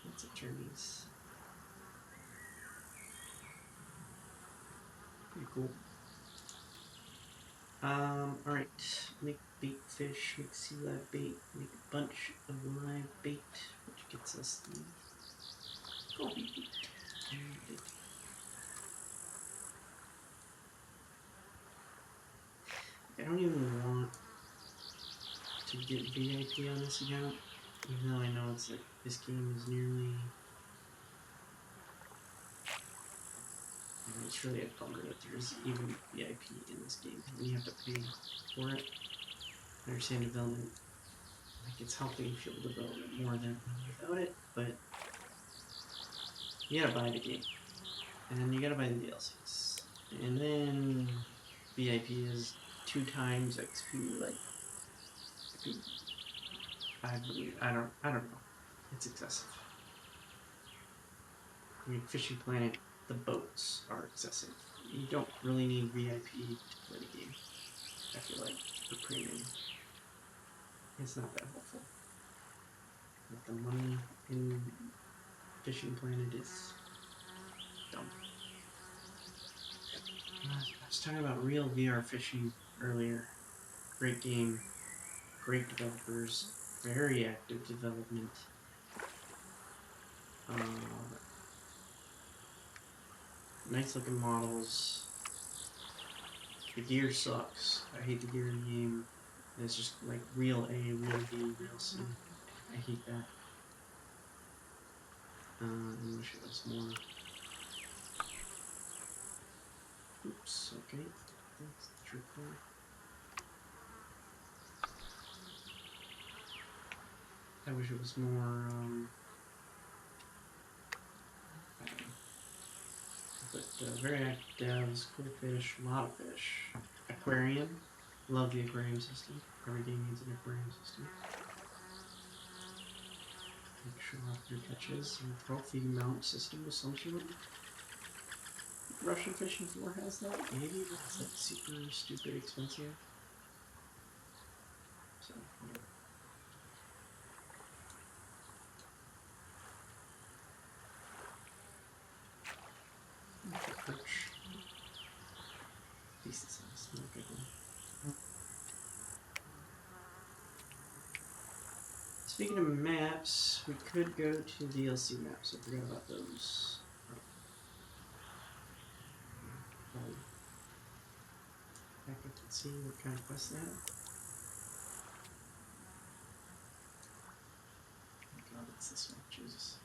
That's attorneys. Pretty cool. Alright. Make bait fish, make sea live bait, make a bunch of live bait, which gets us the gold bait. I don't even want to get VIP on this account, even though I know it's like this game is nearly. It's really a bummer that there's even VIP in this game. And you have to pay for it. I understand development, like it's helping fuel development more than without it, but you gotta buy the game, and then you gotta buy the DLCs, and then VIP is 2 times XP. Like, I don't know. It's excessive. I mean, Fishing Planet, the boats are excessive. You don't really need VIP to play the game. I feel like the premium, it's not that helpful. But the money in Fishing Planet is dumb. I was talking about real VR fishing earlier. Great game, great developers, very active development. Nice looking models. The gear sucks. I hate the gear in the game. It's just like real A, real B, real C. I hate that. I wish it was more. Oops, okay. That's the trick there. I wish it was more, I don't know. But very active devs, cool fish, a lot of fish. Aquarium. Love the aquarium system. Every game needs an aquarium system. Make sure off your catches and trophy mount system of some sort. Russian Fishing 4 has that, maybe, but it's like super stupid expensive. So, whatever. Perch. Decent size, not a good one. Speaking of maps, we could go to DLC maps. I forgot about those. Back up and see what kind of quests they have. Oh god, it's this one. Jesus.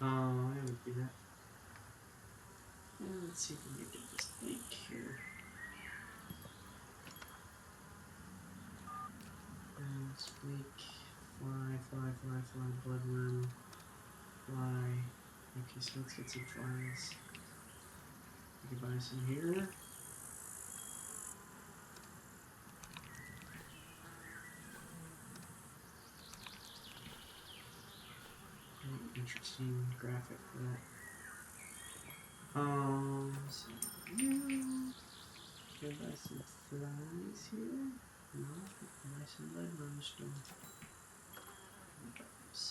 Oh, I would do that. Let's see if we can get this link here. Squeak, fly, bloodworm, fly. Okay, so let's get some flies. We can buy some here. interesting graphic for that. So give us some flies here. No, nice and lead limestone. Darkness.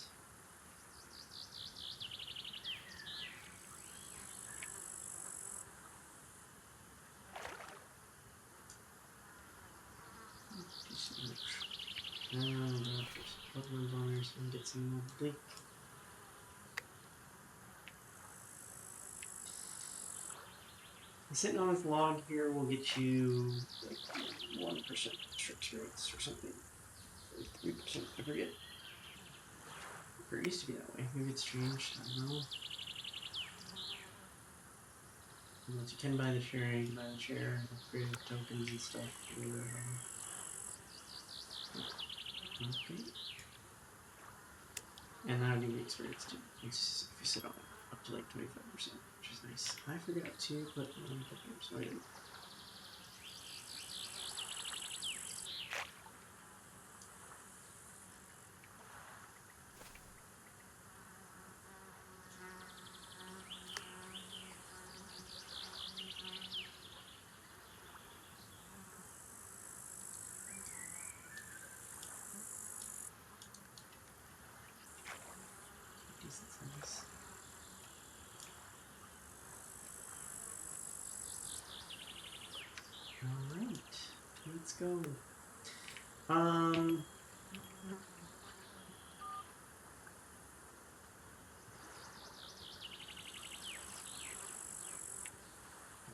Woodland bombers and get some more bleak. Sitting on this log here will get you like 1% strix rates or something. Or 3%, I forget. Or it used to be that way. Maybe it's changed, I don't know. But you can buy the chair, you can buy the chair, upgrade tokens and stuff. Okay. And that'll give you experience too. It's if you sit on it, up to like 25%, which is nice. I forgot to put on the so I didn't. Decent size. Alright, let's go. I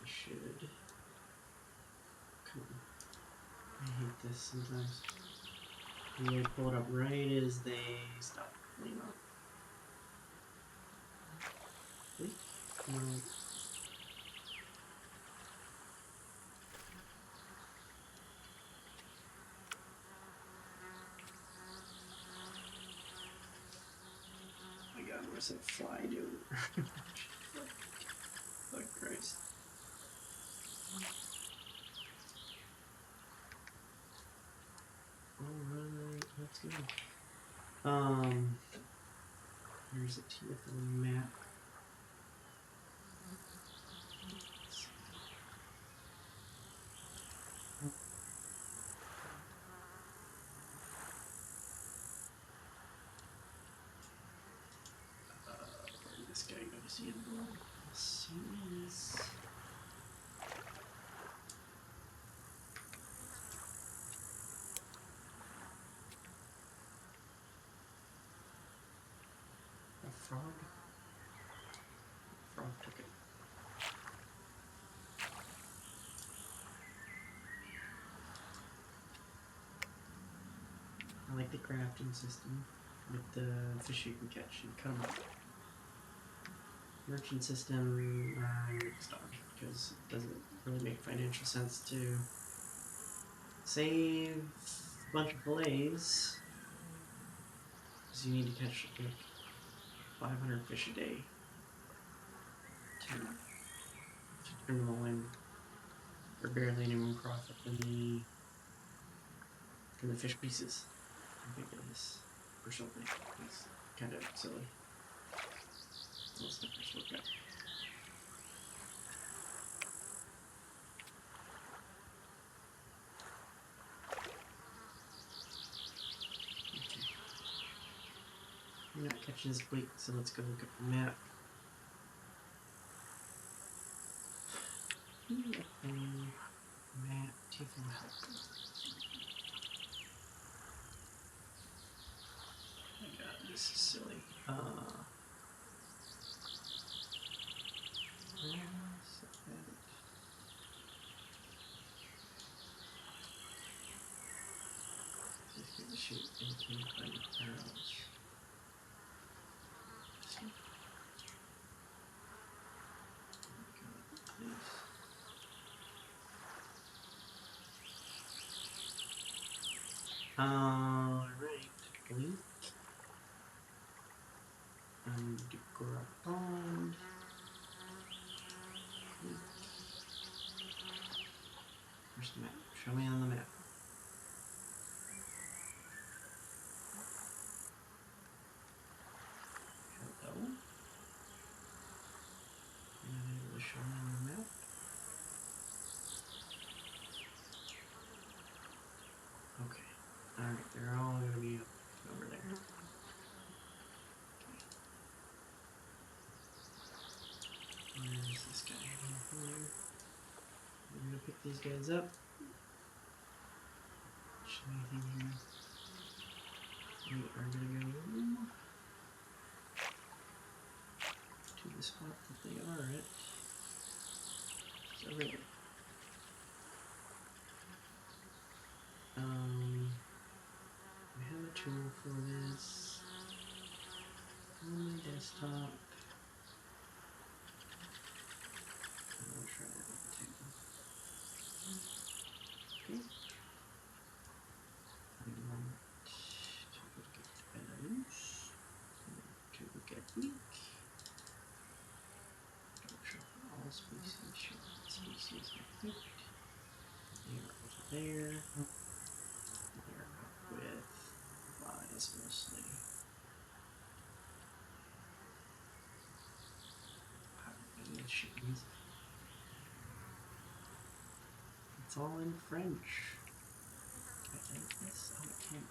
should. Come on. I hate this sometimes. You pull it up right as they stop playing up. No. Oh my god, what's that fly doing? Oh Christ. Alright, let's go. Here's a TFL map. Where did this guy go to see it? Yes, he is. A frog? Frog took it. I like the crafting system with the fish you can catch and cut them up. Merchant system, stop because it doesn't really make financial sense to save a bunch of fillets because you need to catch like 500 fish a day to turn them all in for barely any more profit than the fish pieces. I think it is, or something. It's kind of silly. Most of this work out. Okay. You're not catching this bleak, so let's go look at the map. Map, TFL help. Oh my god, this is silly. Just get the shoot 18 arrows. Alright, bleak. And Decorah Pond. Where's the map? Show me on the map. Hello? fish on the map. Okay. Alright, they're all gonna be over there. Where's this guy? Here. We're gonna pick these guys up. Anything here? We are gonna go to the spot that they are at. It's over there. I have a tool for this on my desktop. I'll try that too. Okay. I want to look at Belarus. To look at week. Don't show for all species. Show species with heat. They're over there. They're up with flies mostly. It's all in French. Can I edit this? Oh, I can't.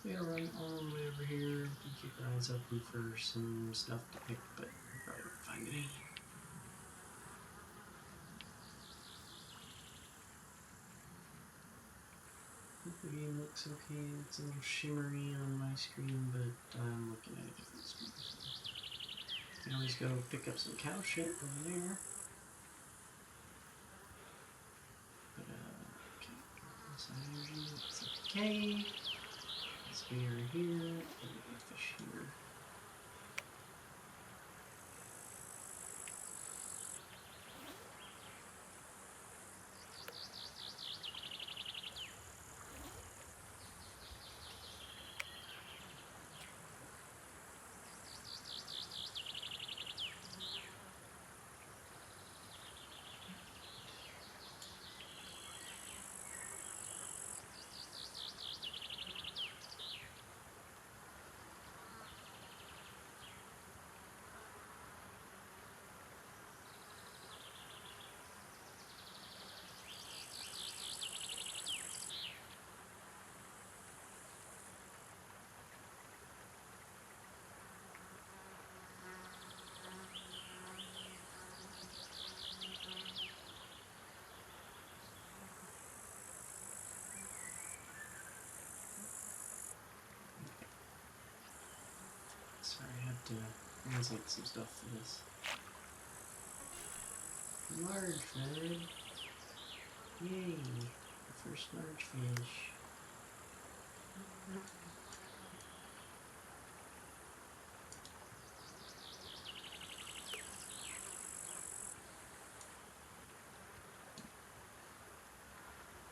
We're gonna run all the way over here and keep our eyes open for some stuff to pick, but we probably won't find any. The game looks okay. It's a little shimmery on my screen, but I'm looking at a different screen. You can always go pick up some cow shit over there. But, okay. This energy, it's okay. This beer here, and the fish here. Sorry, I had to translate some stuff for this. Large red. Yay! The first large fish.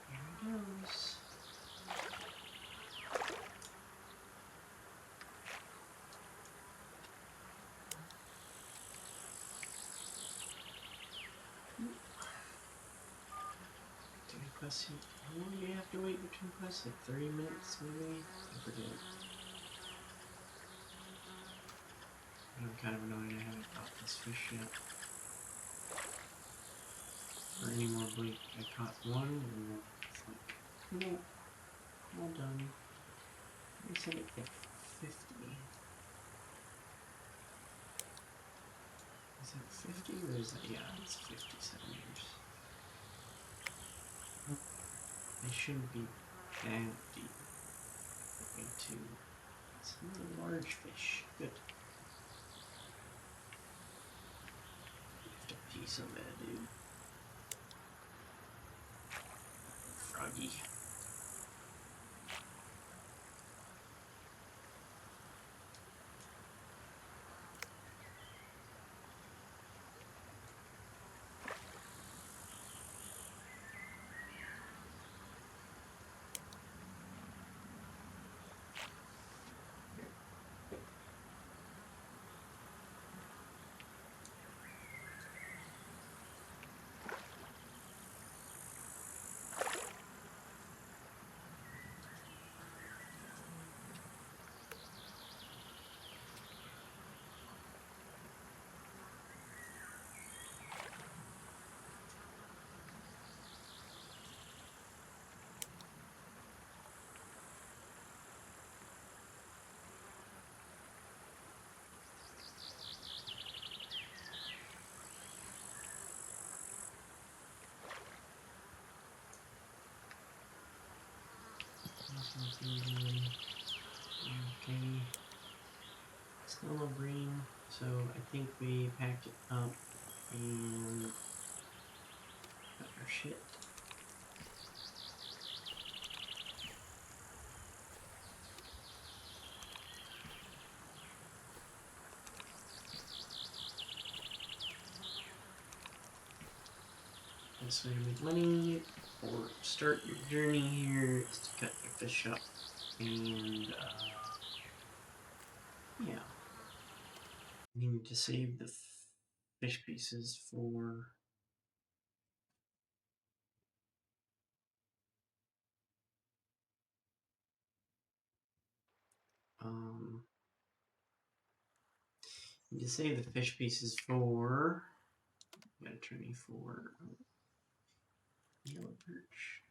Here he goes. How long do you have to wait between quests? Like 30 minutes, maybe? I forget. I'm kind of annoyed I haven't caught this fish yet. Or any more bleak. I caught one, and then it's like, no, all done. They said it at 50. Is that 50 or is that, yeah, it's 50 centimeters. They shouldn't be that deep. Way too. It's a large fish. Good. Lift a piece of that, dude. Froggy. think we packed it up and got our shit. Best way to make money or start your journey here is to cut your fish up and yeah. You need to save the fish pieces for you need to save the fish pieces for I'm gonna turn you for yellow perch.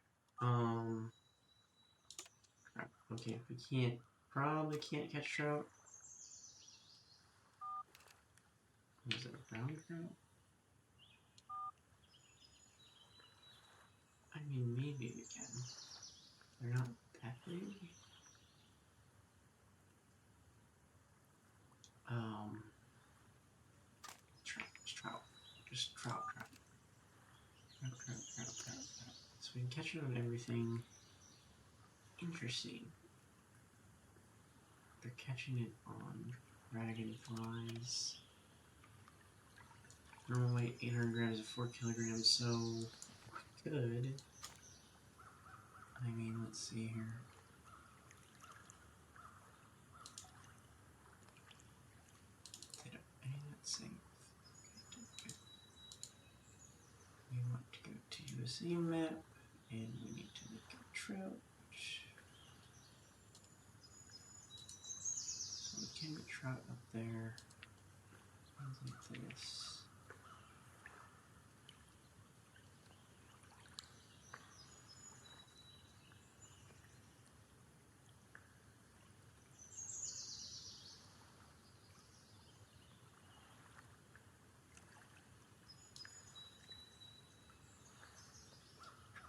Crap. Okay, we probably can't catch trout. Is it a brown trout? I mean, maybe we can. They're not that big. Trout. Just trout. So we can catch it on everything. Interesting. They're catching it on dragonflies. Normal weight 800 grams to 4 kilograms, so good. I mean, let's see here. Let's see. We want to go to USA map, and we need to look at trout. So we can get trout up there. Things like this.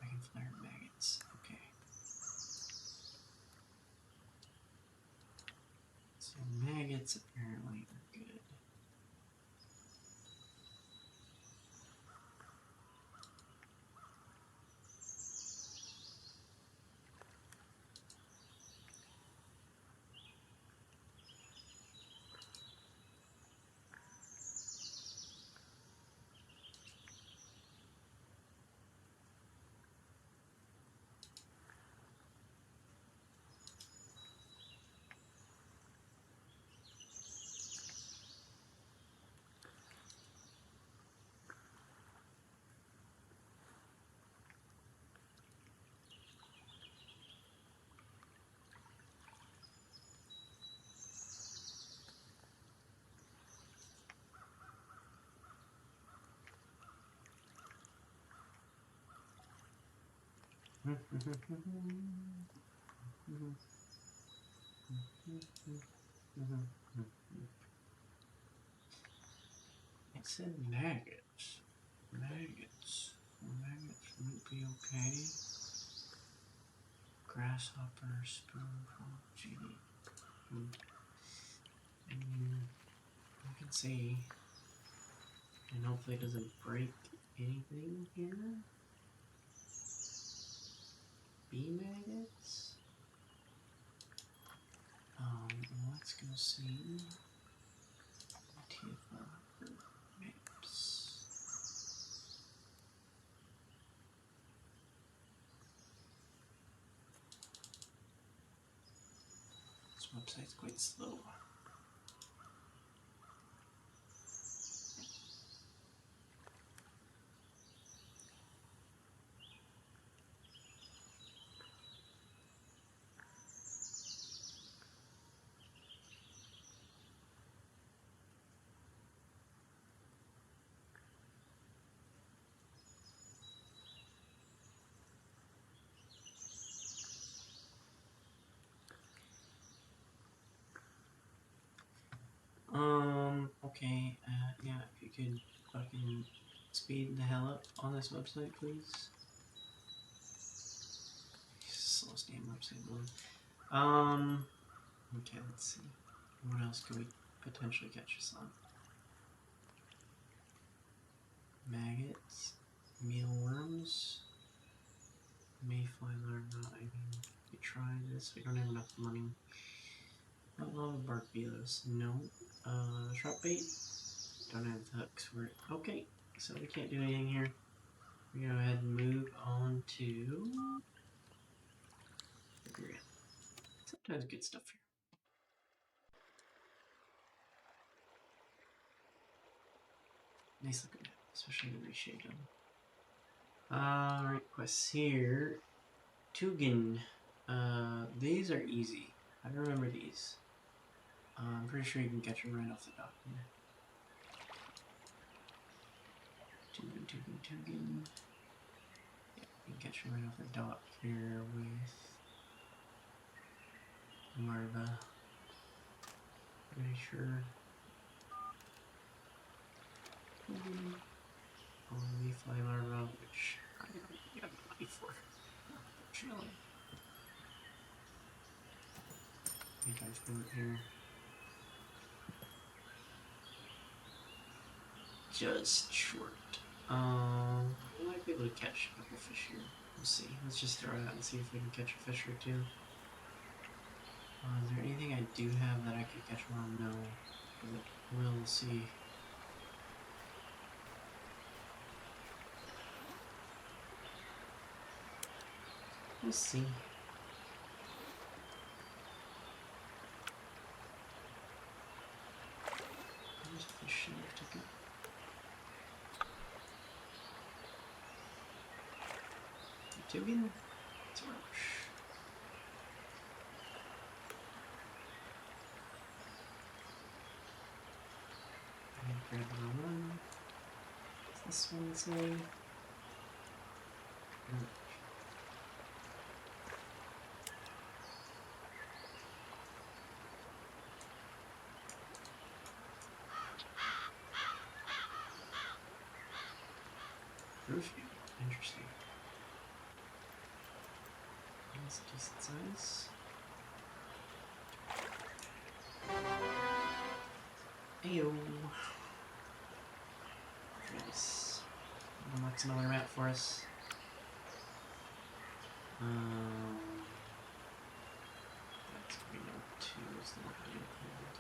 Dragonfly maggots. Okay. So maggots apparently are good. It said maggots. Maggots might be okay. Grasshopper, spoonful, genie. You can see. And hopefully it doesn't break anything here. Bee maggots? Let's go see. Tifa maps. This website's quite slow. Okay, yeah, if you could fucking speed the hell up on this website, please. Slowest damn website going. Okay, let's see. What else could we potentially catch us on? maggots, mealworms, mayfly larvae. I mean, we try this. We don't have enough money. Not a lot of bark beetles. No. Sharp bait. Don't have hooks for it. Okay, so we can't do anything here. We go ahead and move on to the grid. Sometimes good stuff here. Nice looking map, especially the reshaped one. Alright, quests here. Tugin. These are easy. I remember these. I'm pretty sure you can catch them right off the dock here. Tugin. Yeah, you can catch them right off the dock here with larva. Pretty sure. Mayfly larva, which I don't have money for, unfortunately. I think I threw it here. Just short. We might be able to catch a couple fish here. We'll see. Let's just throw it out and see if we can catch a fish or two. Is there anything I do have that I could catch more? No. But we'll see. We'll see. There's a fish in the ticket. Tugin? It's a roach. And grab the wrong one. What's this one say? Roofing. Interesting. That's a decent size. Ayo. Nice. Unlocks another map for us. That's gonna be number 2, is the one I didn't hold.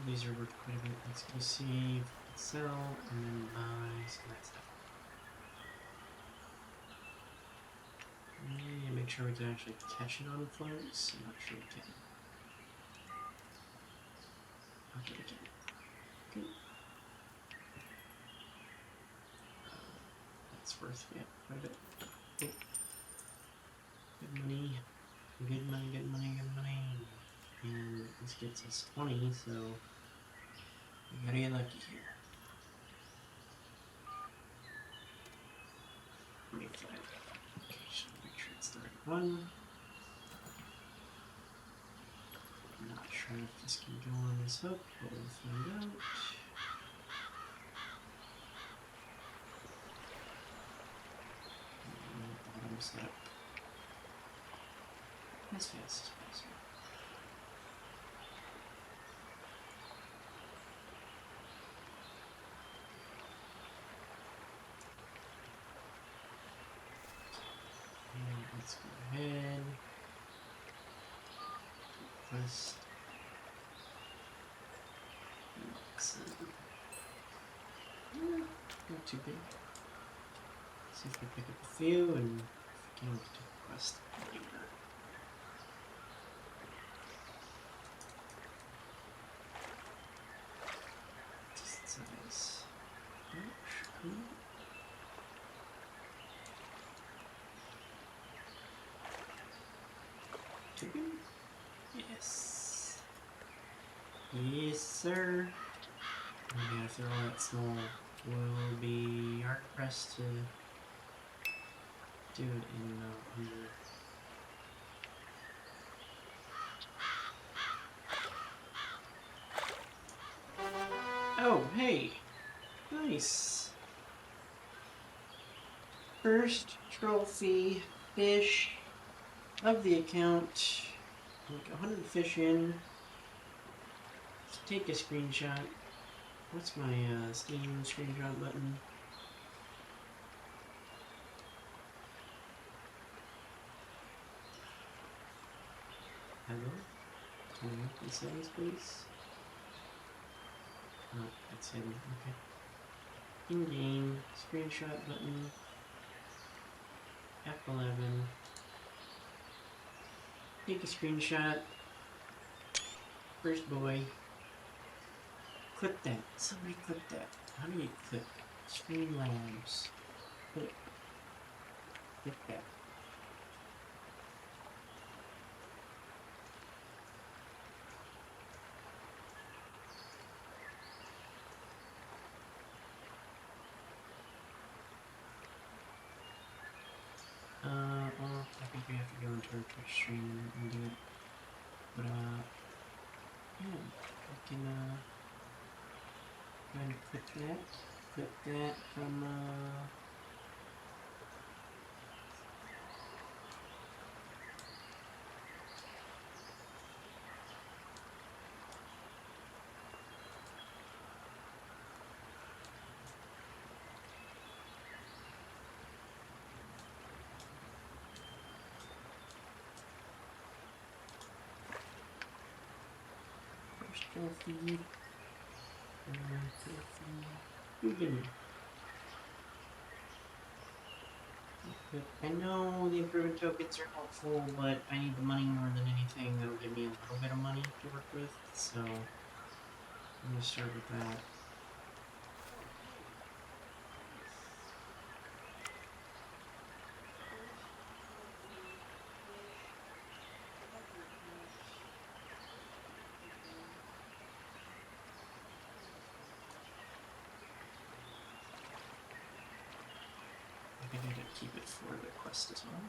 These are worth quite a bit. Let's go see, sell, and then buy some of that stuff. And make sure we can actually catch it on floats. I'm not sure we can. Okay, we can. Okay. That's worth, yeah, quite a bit. Oh. Good money. Good money, good money, good money. And this gets us 20, so we gotta get lucky here. Let me try it. Okay, should make sure it's the right one. I'm not sure if this can go on this hook, but we'll find out. Bottom setup as fast as possible. And let's go ahead. Quest. Not too big. See if we pick up a few, and if we can, we can take a quest later. Decent size. Cool. Tugin? Yes. Yes, sir. And if they're all that small, we'll be hard pressed to do it in under. Oh, hey! Nice! First trophy fish of the account. Like 100 fish in. Let's take a screenshot. What's my Steam screenshot button? Hello? Can you open settings, please? Oh, it's hidden. Okay. In-game screenshot button. F11. Take a screenshot. First boy. Clip that. Somebody clip that. How do you clip? Streamlabs. Clip. Clip that. Well, I think we have to go into our Twitch stream and do it. But, yeah, we can, go ahead and clip that. Clip that from, first trophy. Trophy. I know the improvement tokens are helpful, but I need the money more than anything. That'll give me a little bit of money to work with, so I'm gonna start with that. I think I gotta keep it for the quest as well.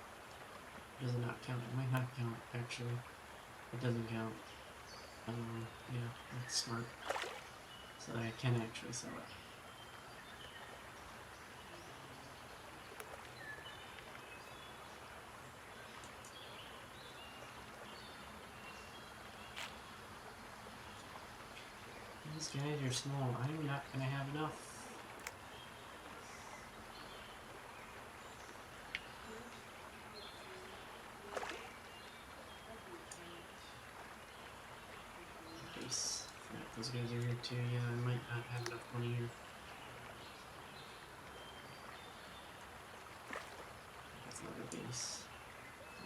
Does it not count? It might not count, actually. It doesn't count. Yeah, that's smart. So that I can actually sell it. These guys are small. I'm not gonna have enough. Base. Yeah, those guys are here too. Yeah, I might not have enough money here. That's another base.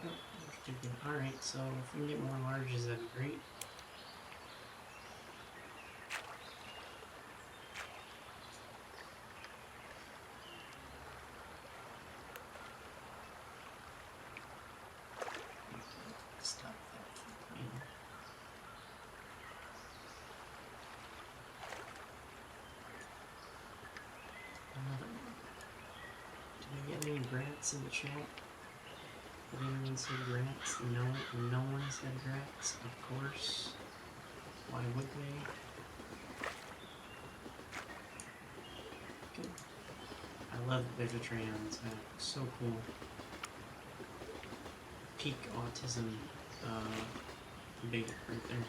Oh, alright, so if we can get more larges, that'd be great. Stop that from playing. Another one. Did I get any grants in the chat? Did anyone say grants? No, no one said grants, of course. Why would they? Good. I love Vivitrans, man. So cool. Peak autism, big right there.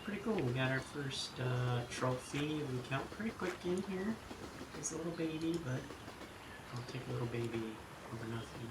Pretty cool. We got our first trophy of the account pretty quick in here. It's a little baby, but I'll take a little baby over nothing.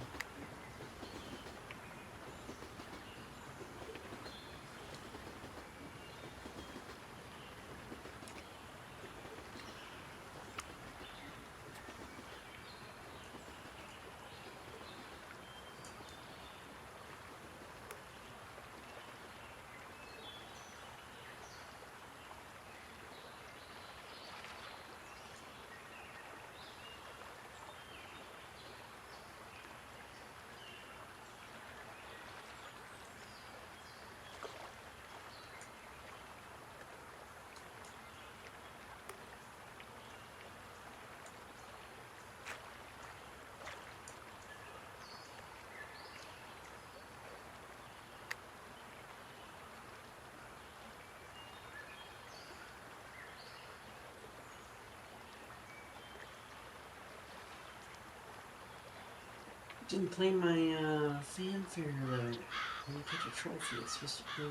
Didn't play my fanfare though. When you catch a trophy, it's supposed to play the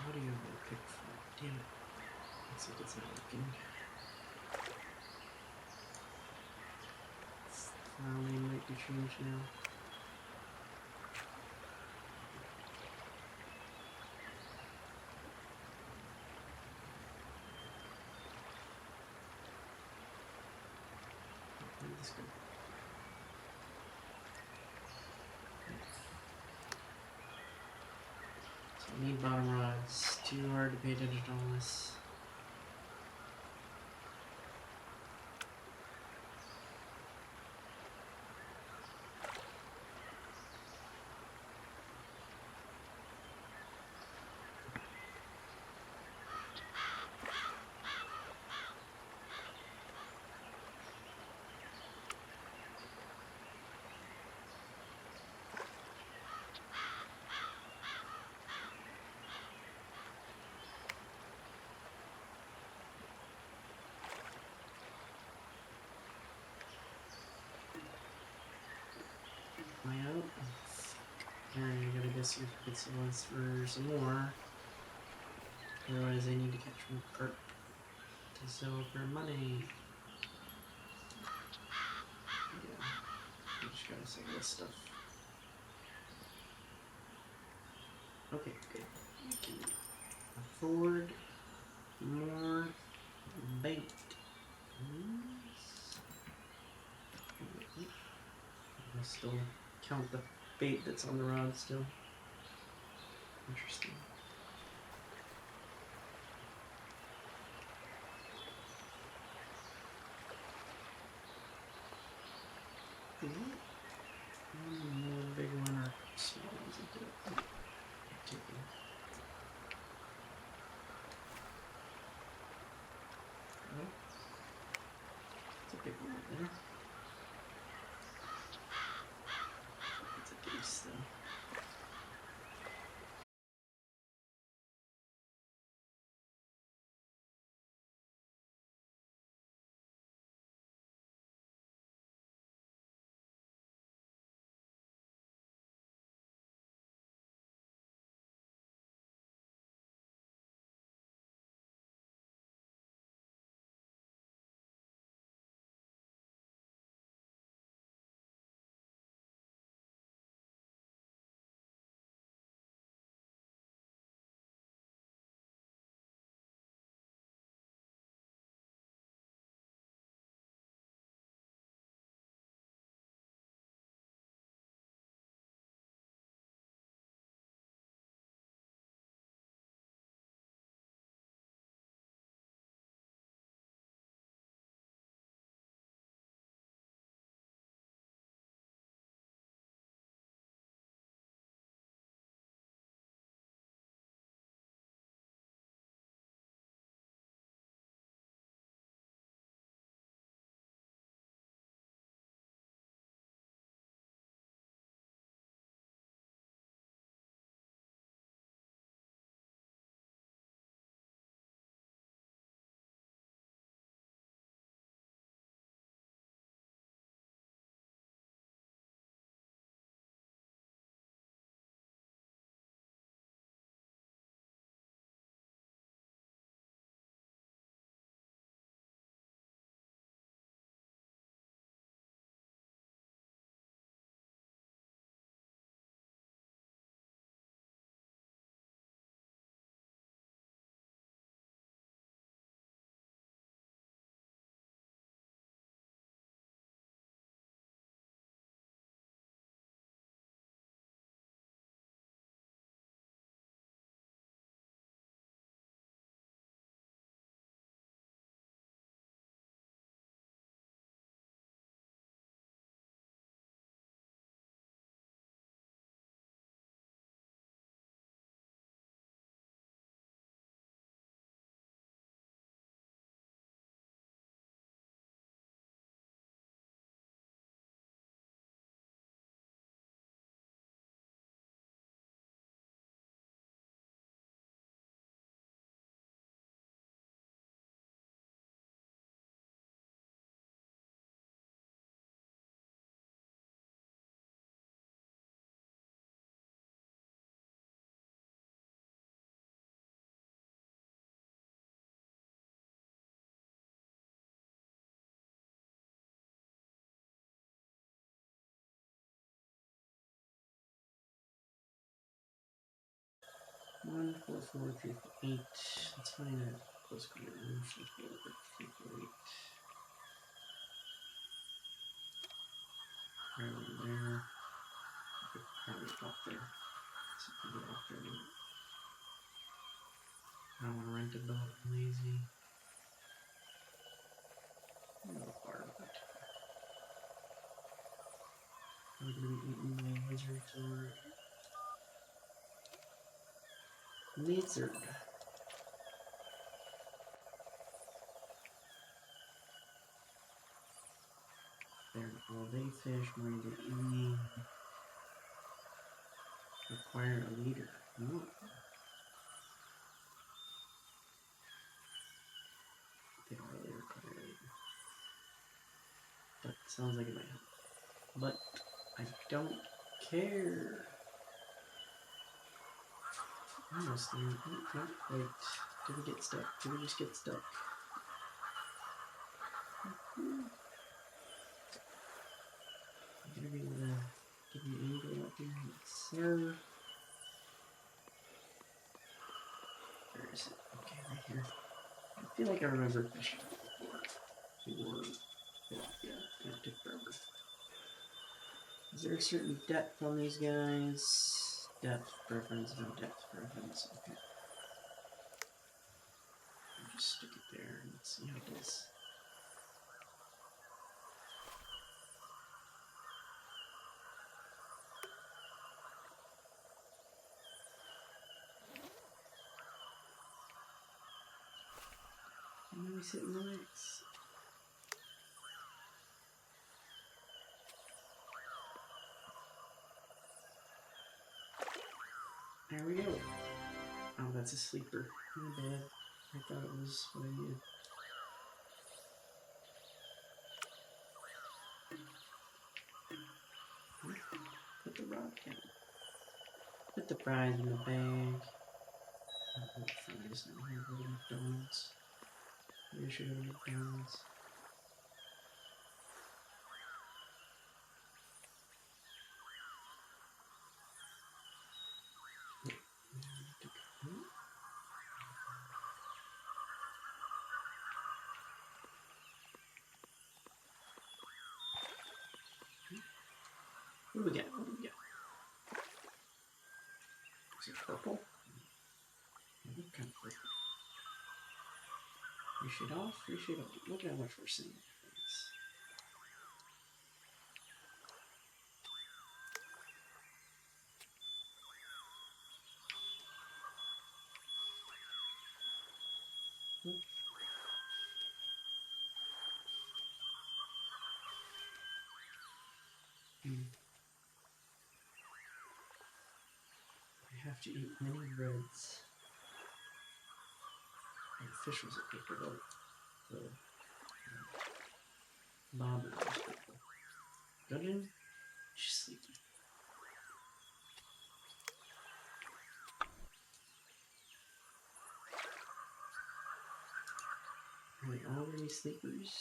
audio I picked for it. Damn it. Looks like it's not working. File name might be changed now. Where did this go? So I need bottom rods. Too hard to pay attention to all this. Am I out? Alright, I gotta go see if I can sell this for some more. Otherwise, I need to catch my cart to sell for money. Yeah, I just gotta sell this stuff. Okay, good. We can afford more bait. I'll still count the bait that's on the rod still. Interesting. More big one or small ones into it. Taking. Oh, it's a big one right there. It's a deuce though. 1, 4, 4, 3, 4, 8. Let's find a close quarter. 1, 4, 4, 3, 4, 8. Right over there. I could probably up there. So I can get off there. I don't want to rent a boat. I'm lazy. A little far, but I'm going to be eating my lizard or lizard. There, all day fish, morning to evening. Require a leader. No. They don't really require a leader. But sounds like it might help. But I don't care. Almost there. Oh, no, wait. Did we get stuck? Did we just get stuck? I'm gonna be able to give you an angle up here. Yes, sir. Where is it? Okay, right here. I feel like I remember fishing before. Yeah, it took forever. Is there a certain depth on these guys? Depth preference, no depth preference. Okay. I'll just stick it there and see how it does. And then we sit and relax. There we go. Oh, that's a sleeper. My bad. I thought it was what I needed. Put the rod down. Put the prize in the bag. Oh, fries. I don't have a McDonald's. Maybe I should go to McDonald's. What do we get? What do we get? Is it purple? What kind of purple? Fish it off, fish it off. Look at how much we're seeing. I have to eat many reds. The fish was a purple. The bobber was purple. Gudgeon? She's sleepy. Are they already sleepers?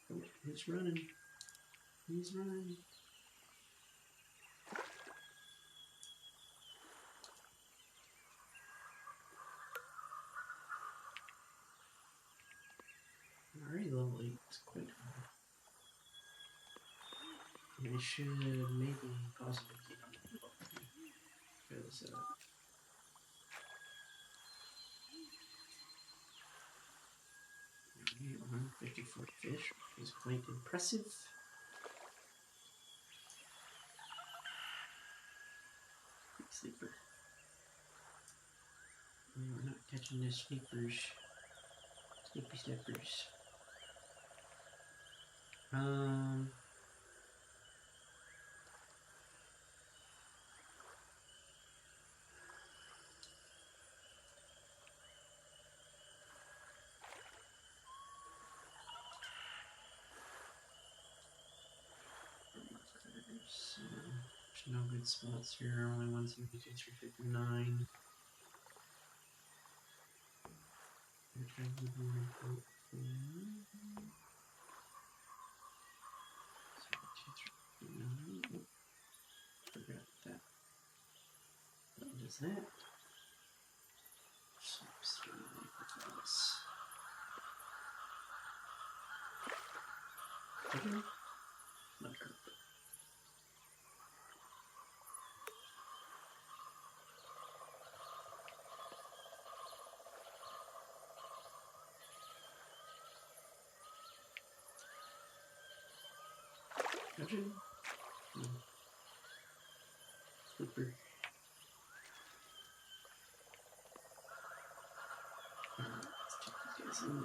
Oh, he's running. He's running. Already level 8. It's quite high. I should maybe possibly keep on level 3. Because, okay, 154 fish is quite impressive. Big sleeper. We're not catching the sleepers. Sleepy slippers. No good spots here. Only 172, 359. Which I would want to vote for. 72, 359. Oh, forgot that. What is that? Chicken? Not carpet. Gotcha. Flipper. Let's check these guys in.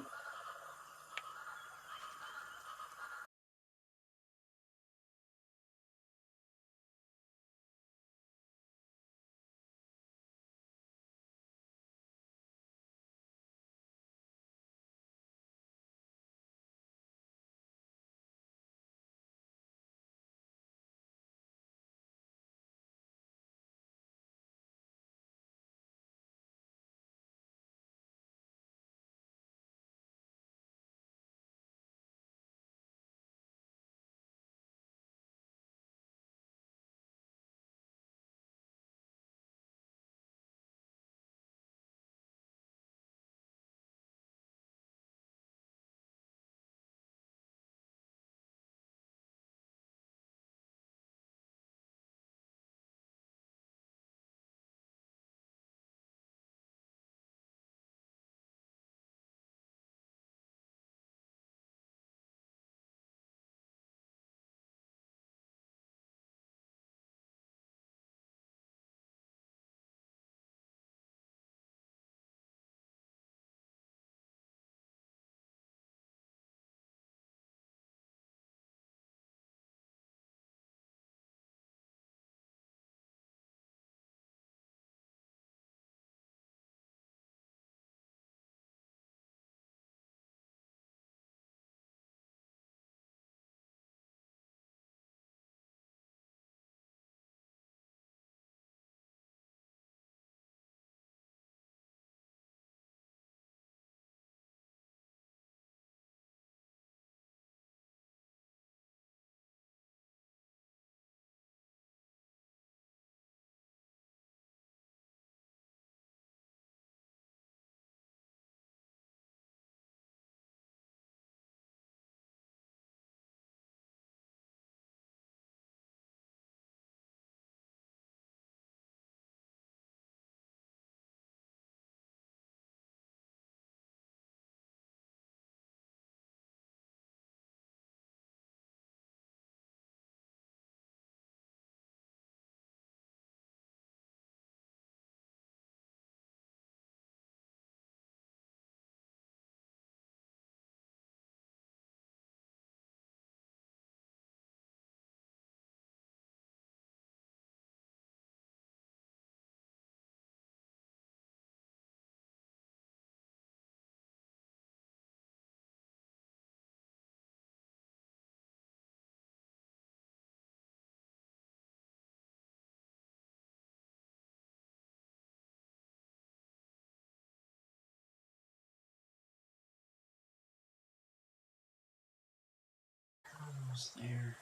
Almost there.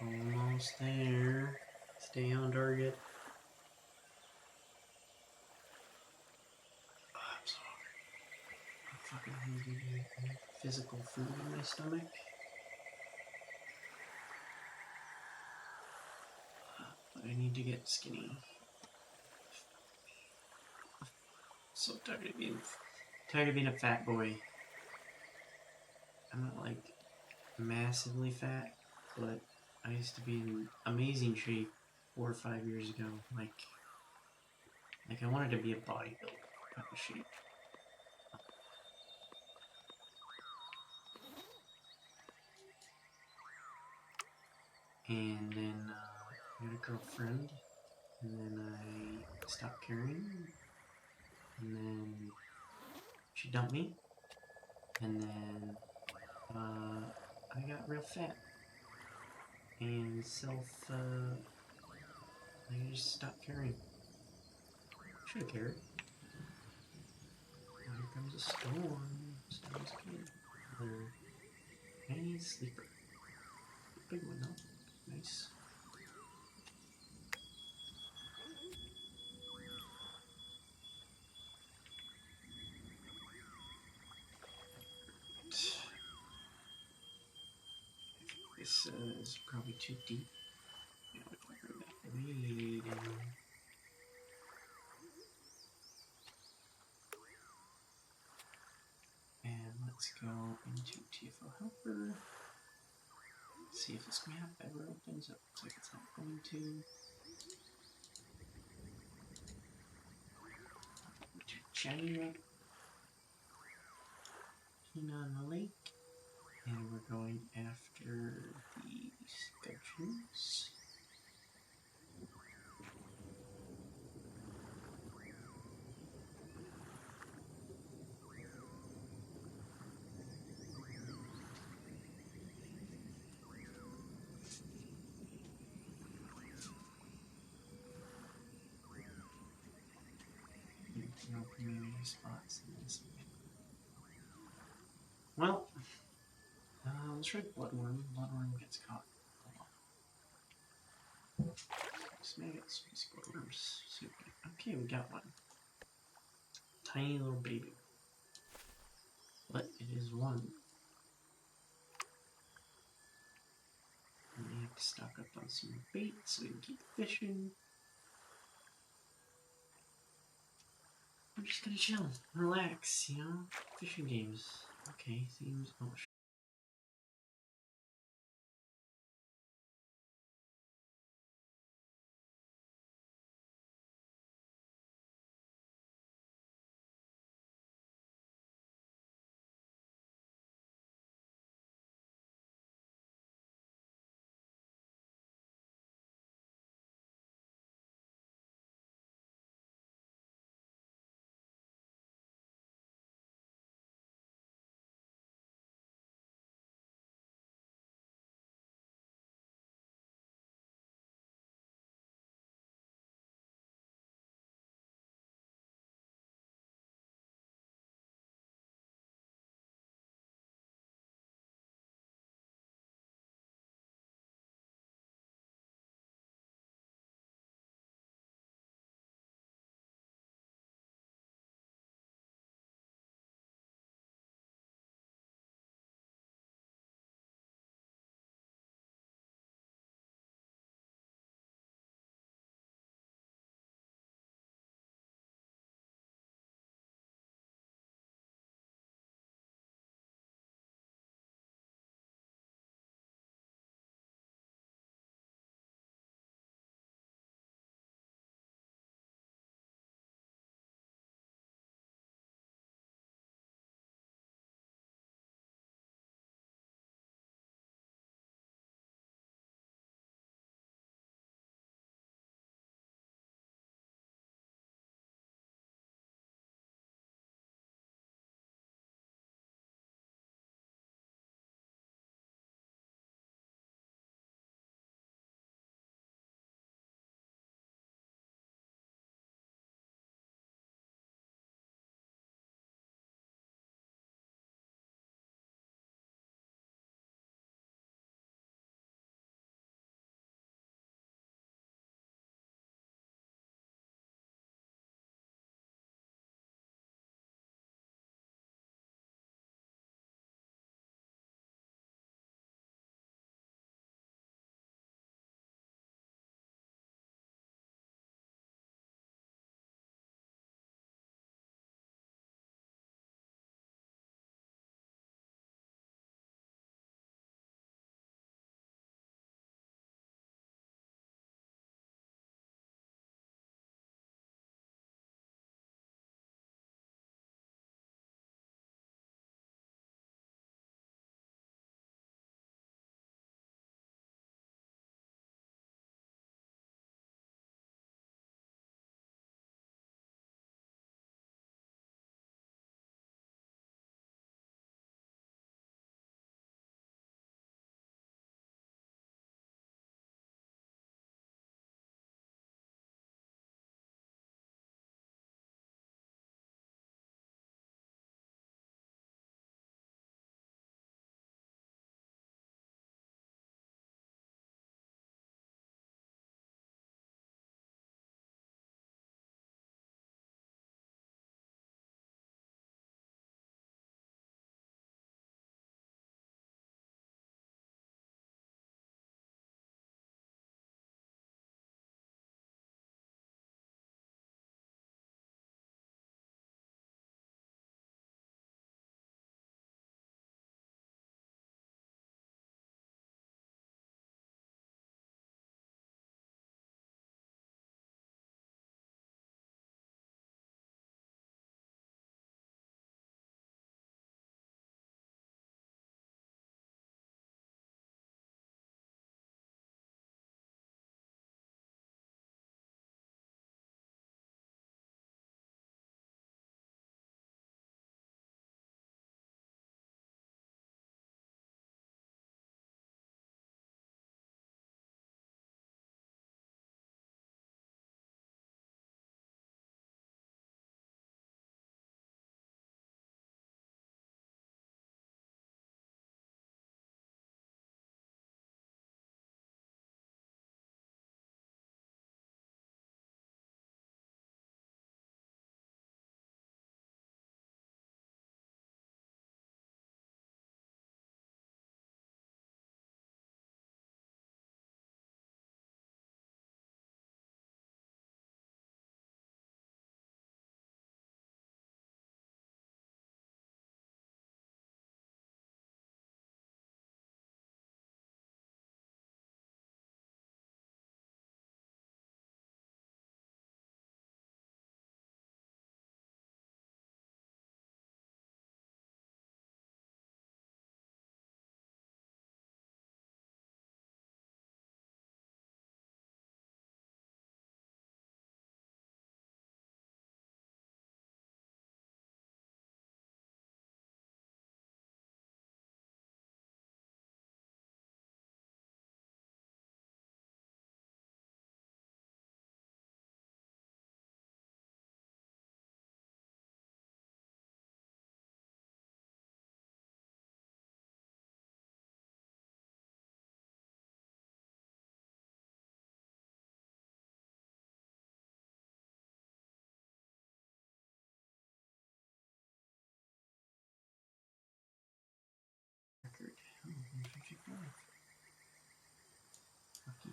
Almost there. Stay on target. Oh, I'm so hungry. I'm fucking hungry, dude. I have physical food in my stomach. But I need to get skinny. So tired of being a fat boy. I'm not like massively fat, but I used to be in amazing shape 4 or 5 years ago. Like I wanted to be a bodybuilder type of shape. And then I got a girlfriend, and then I stopped caring, and then she dumped me, and then I got real fat. and I just stopped caring. Should have cared. Here comes a storm. Storm's coming. Another tiny sleeper. Big one though. Nice. This is probably too deep. Yeah, we can bring that way down. And let's go into TFO Helper. See if this map ever opens up. Looks like it's not going to. To China. Pinan Lake. And we're going after the Scotians. No community spots in this. Well, let's try Bloodworm. Bloodworm gets caught. Maggots, Bloodworms. Okay, we got one. Tiny little baby. But it is one. And we have to stock up on some bait so we can keep fishing. I'm just gonna chill, relax, you know? Fishing games. Okay, seems. Oh,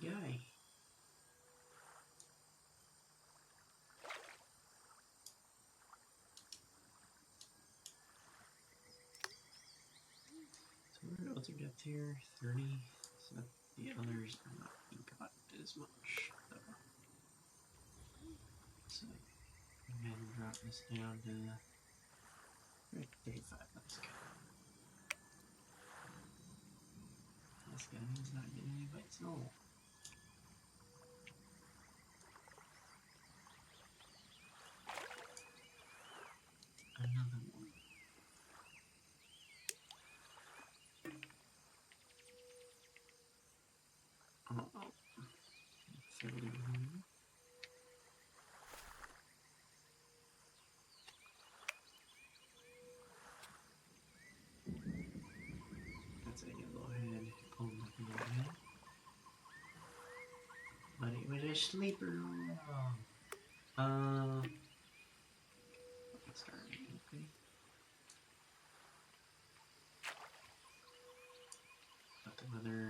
guy. So what else we got here? 30. So the others are not being caught as much. So go ahead and drop this down to 35. Let's go. This guy is not getting any bites at all. Another one. Uh-oh. 30. That's a yellowhead. Oh, yellowhead. But it was a sleeper. Let's start. Okay. But the weather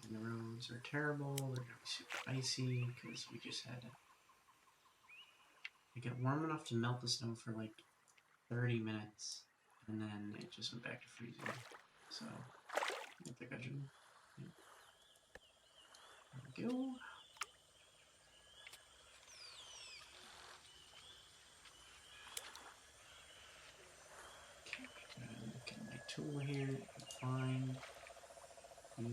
and the roads are terrible. They're gonna be super icy because we just had it got warm enough to melt the snow for like 30 minutes, and then it just went back to freezing. So I think I should. Yeah. There we go. Okay, look at my tool here. Find the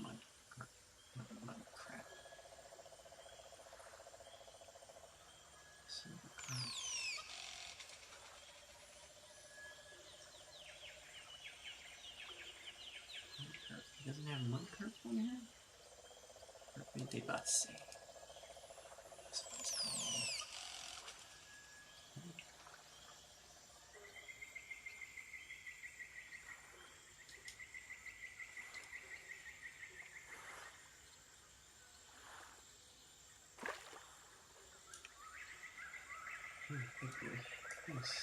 mud crap. Silver crap. He doesn't have mud carp on here? Carpe de Basse. That's what it's called. Thank you. Nice.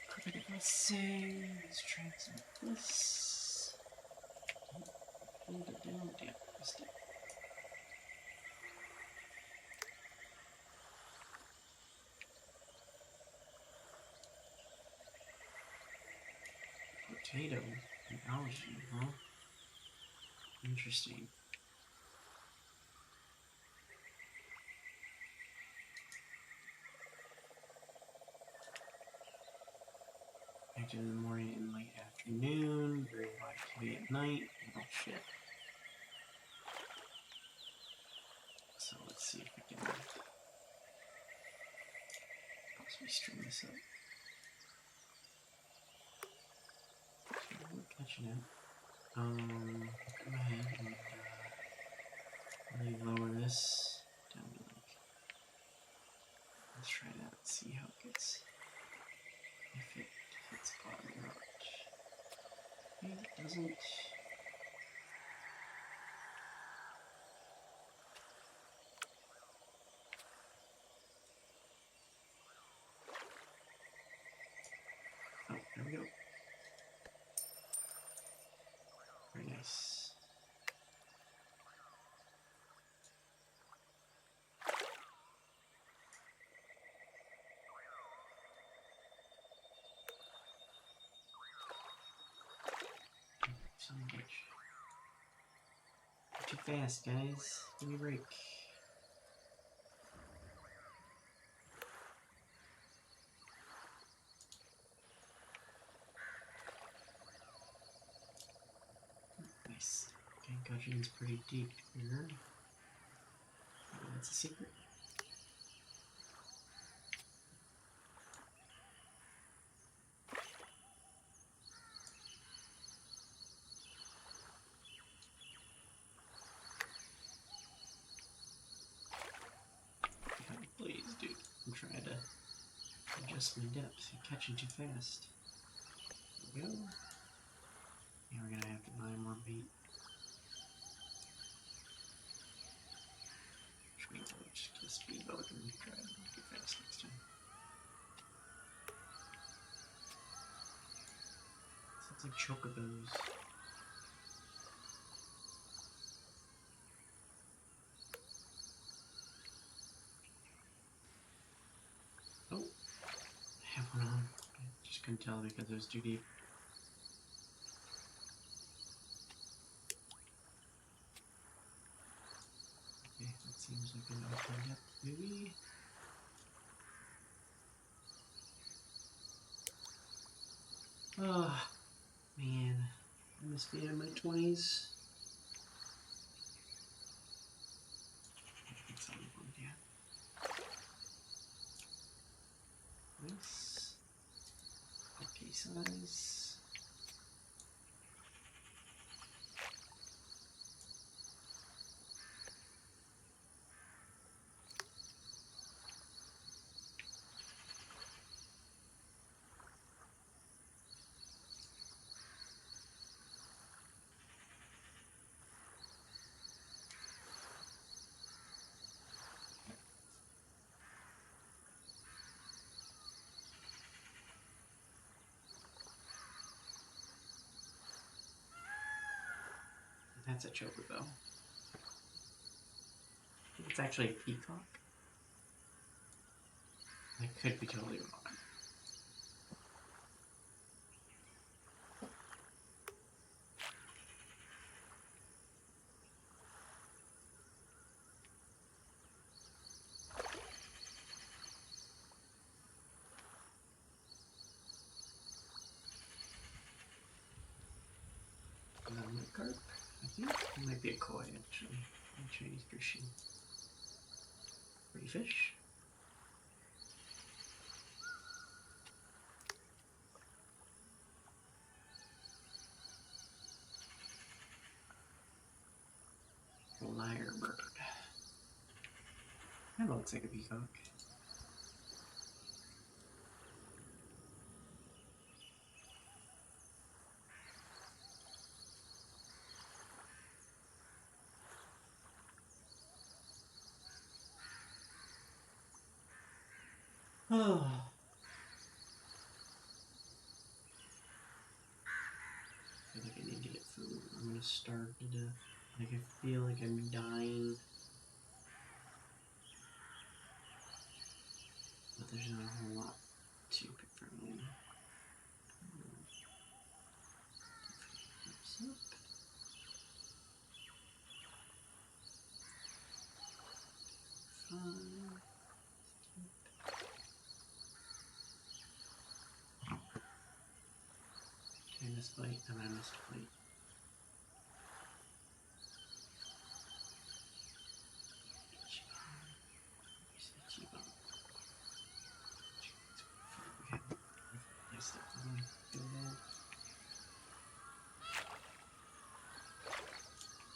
Carpe de Basse. Let's try some of this. Hold it down. Damn, missed it. Potato and algae, huh? Interesting. Active in the morning and late afternoon, very likely at night. Oh shit. So let's see if we can possibly string this up. Okay, we're catching it. Go ahead and really lower this down to like. Let's try that and see how it gets. If it hits bottom or not. Okay, it doesn't. Oh, there we go. Very nice. Son of a bitch. Too fast, guys. Give me a break. Nice. Okay, Gudgeon's pretty deep here. That's a secret. God, please, dude. I'm trying to adjust my depth. You're catching too fast. There we go. Yeah, we're gonna have to buy more bait. Just get a speedboat and try to get faster. It's like chocobos. Oh, I have one on. I just couldn't tell because it was too deep. Okay, that seems like an okay depth, maybe. Oh, man. I miss being in my 20s. That's all I want, yeah. Nice. Okay size. That's a chocobo. I think it's actually a peacock. I could be totally wrong. Carp, I think. It might be a koi, actually. In Chinese fishing. Pretty fish. Lyrebird. That looks like a peacock. Oh. I feel like I need to get food. I'm gonna starve to death. Like, I feel like I'm dying. But there's not a whole lot to pick from. Okay, I missed bite. I missed bite.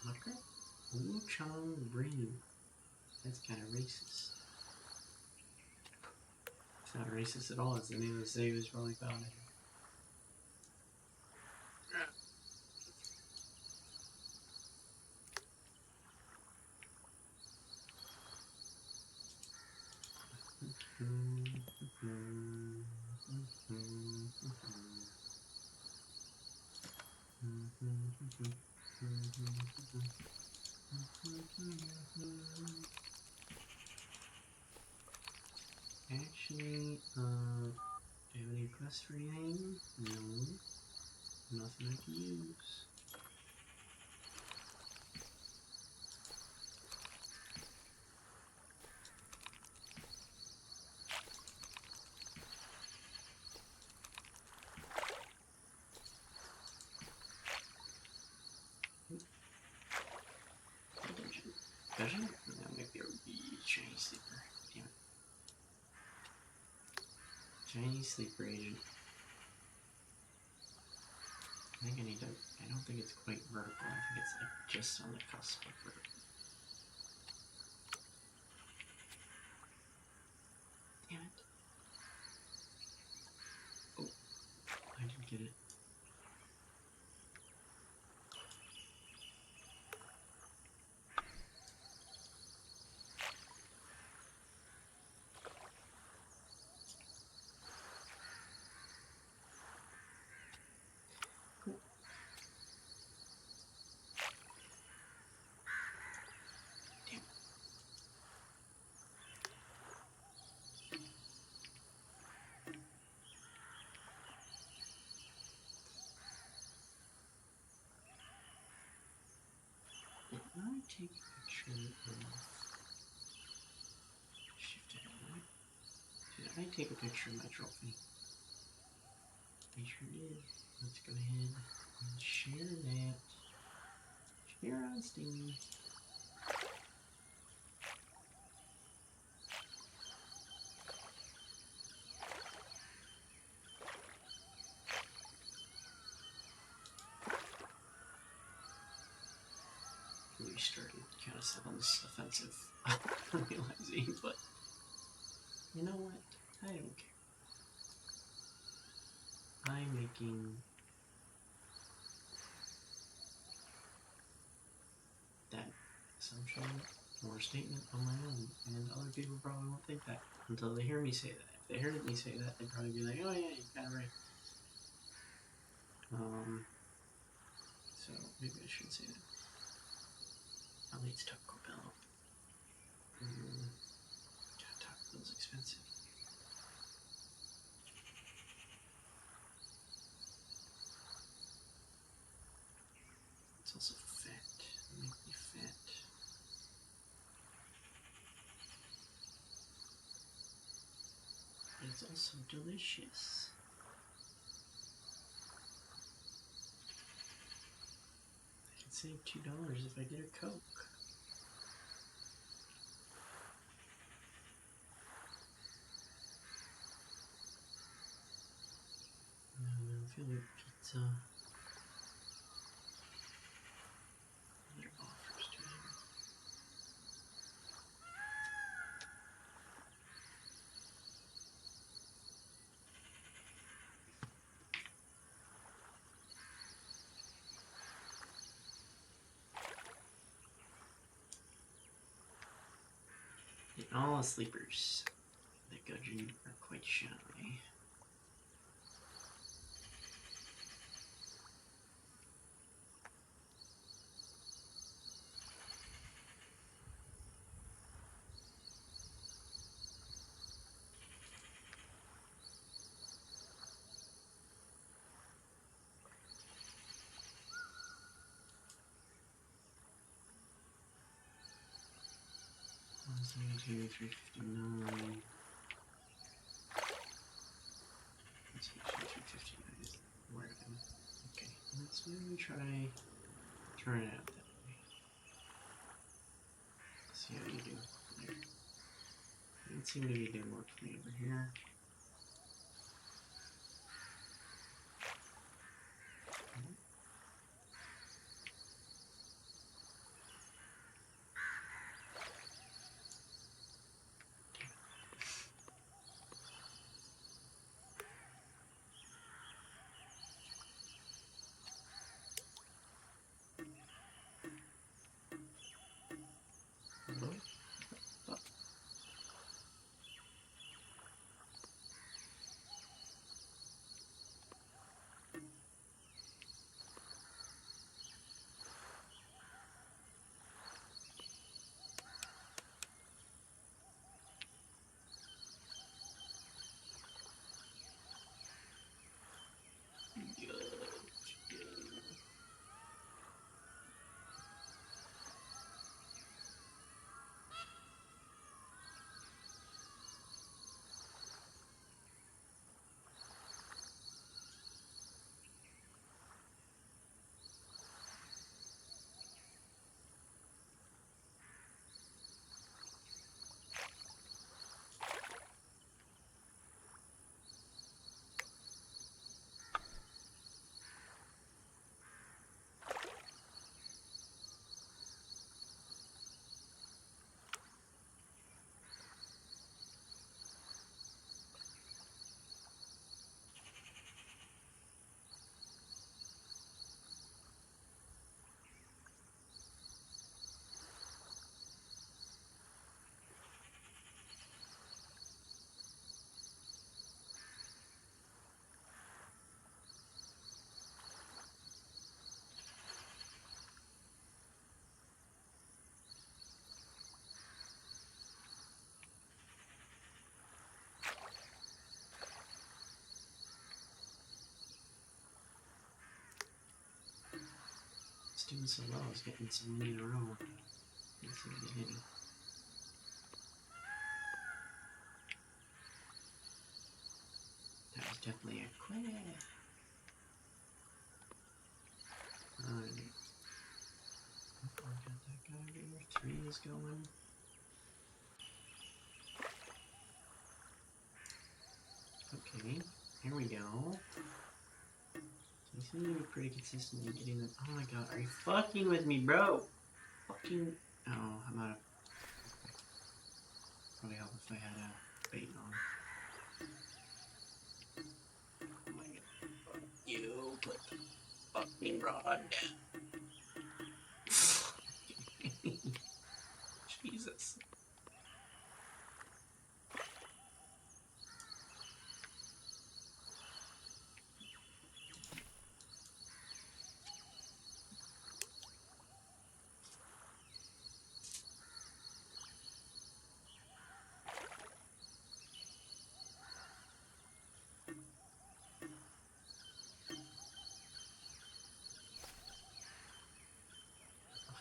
Okay. Wu Chong Ring. That's kind of racist. It's not racist at all. It's the name of the city was probably founded. Actually, do I have any quests for anything? No. Nothing I can use. Dungeon? That might be a Chinese sleeper. Damn it. Chinese sleeper agent. I think I need to. I don't think it's quite vertical. I think it's like just on the cusp of vertical. Damn it. Oh, I didn't get it. take a picture of shift ahead? Did I take a picture of my trophy? I sure did. Let's go ahead and share that. Share on Steam. We started kind of sounds offensive, I'm realizing, but you know what? I don't care. I'm making that assumption or statement on my own, and other people probably won't think that until they hear me say that. If they heard me say that, they'd probably be like, "Oh yeah, you're kind of right." So maybe I should say that. At least Taco Bell. Taco Bell's expensive. It's also fat. Make me fat. But it's also delicious. I can save $2 if I get a Coke. I'm feeling pizza. Other offers to him. And all the sleepers that Gudgeon are quite shy. $172, $359. Let's see, $359 is where I'm. Okay, let's maybe try turn it out that way. Let's see how you do there. Doesn't seem to be doing work for me over here. Hello? Oh. It's doing so well, it's getting some in a row. see what it is. That was definitely a quest. Alright. I got that guy there. 3 is going. Okay, here we go. So you seem to be pretty consistent in getting them. Oh my god, are you fucking with me, bro? Fucking. Oh, I'm out of. Probably help if I had a bait on. Oh my god. You put the fucking rod down. Jesus.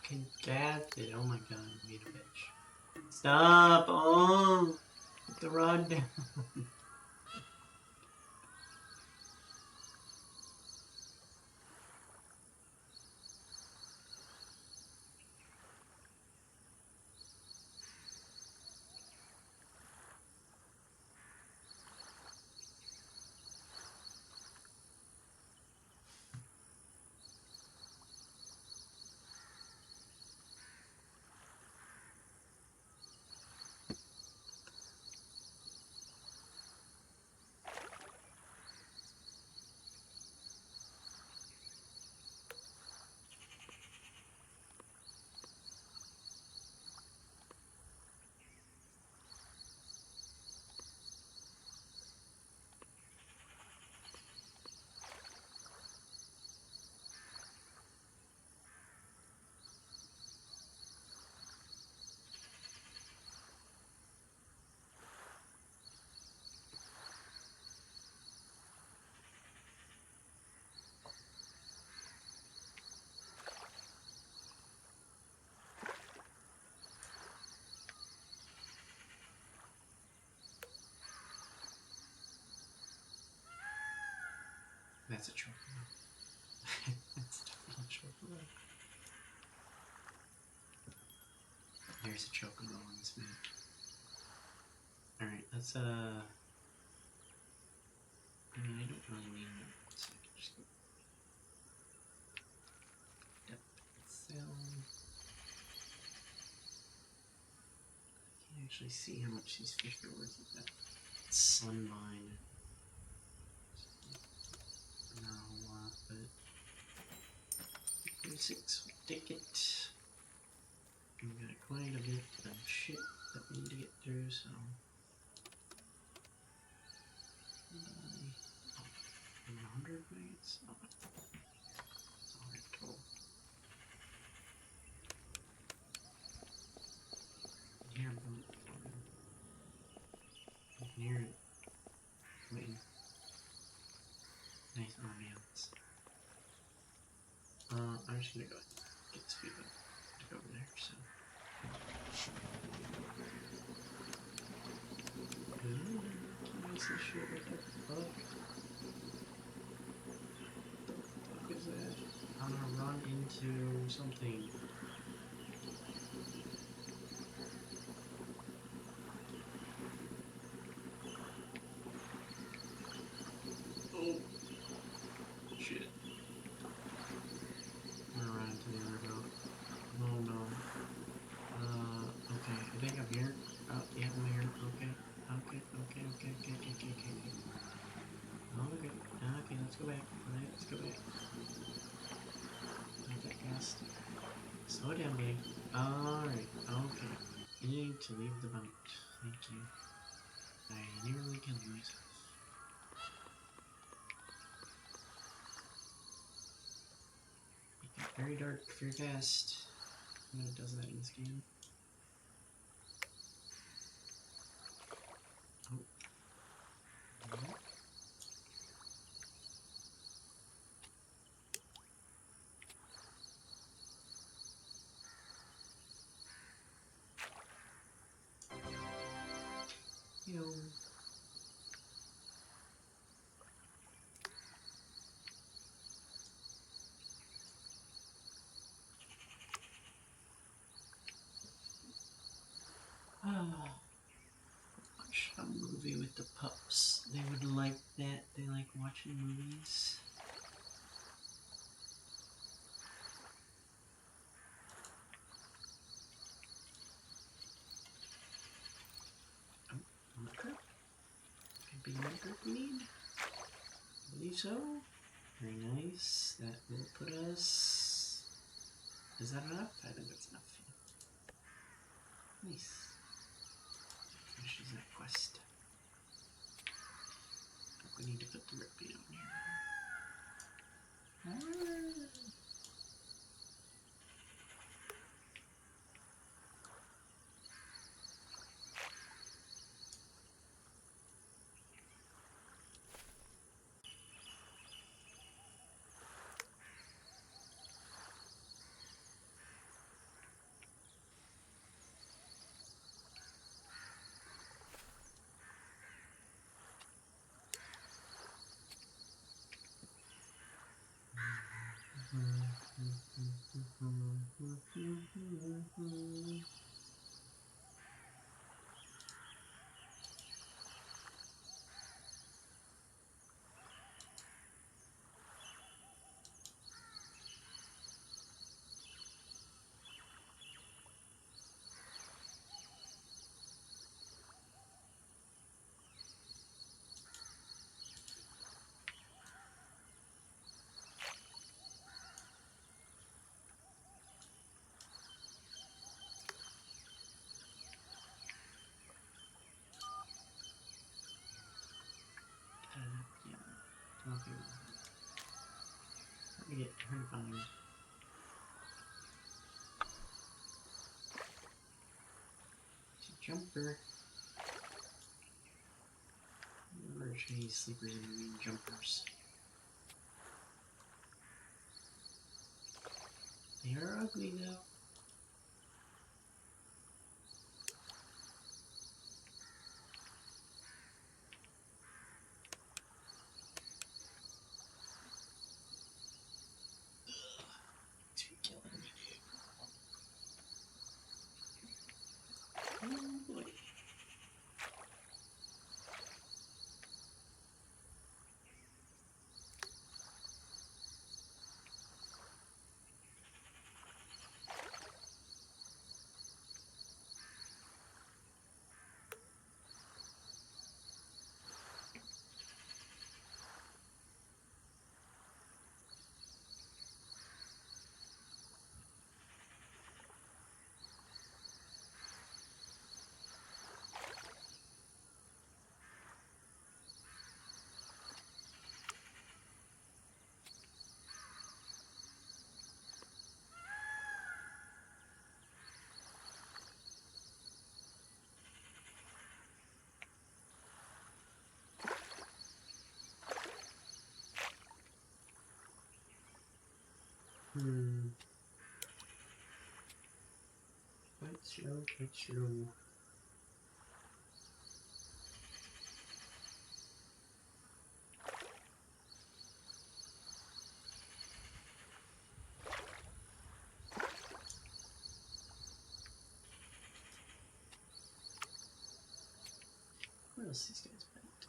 Fucking gassed it. Oh my god, I'm being a bitch. Stop! Oh! Put the rod down. That's a chocolate. That's definitely a chocolate. There's a chocolate on this map. Alright, let's I mean, I don't really need it, so I can just go. Depth cell. I can actually see how much these fish are worth with that sunline. Not a whole lot, but 36 will take it. We got quite a bit of shit that we need to get through, so. 100 minutes? Oh, that's all I have total. Yeah, but you can hear it. Wait. Nice ambiance. I'm just gonna go ahead and get this feedback to go over there, so. Ooh, can I see shit? What the fuck? What the fuck is that? I'm gonna run into something. Oh, shit. I'm gonna run into the other boat. Oh no. Okay, I think I'm here. Oh, yeah, I'm here. Okay. Okay. Okay, let's go back. Alright, let's go back. Not that fast. Slow down, babe. Alright, okay. You need to leave the boat. Thank you. I nearly killed myself. It got very dark very fast. I know it does that in this game. Oh. No. Watch a movie with the pups. They would like that. They like watching movies. Oh, marker. Could be a marker if we need. I believe so. Very nice. That will put us. Is that enough? I think that's enough. Nice. Finishes that quest. We need to put the rip beat on here. Yeah. Okay. Let me get her to find. It's a jumper. Never Chinese sleepers and mean jumpers. They are ugly though. It's killing me, dude. Oh boy. Quite slow, quite slow. What else these guys been up to?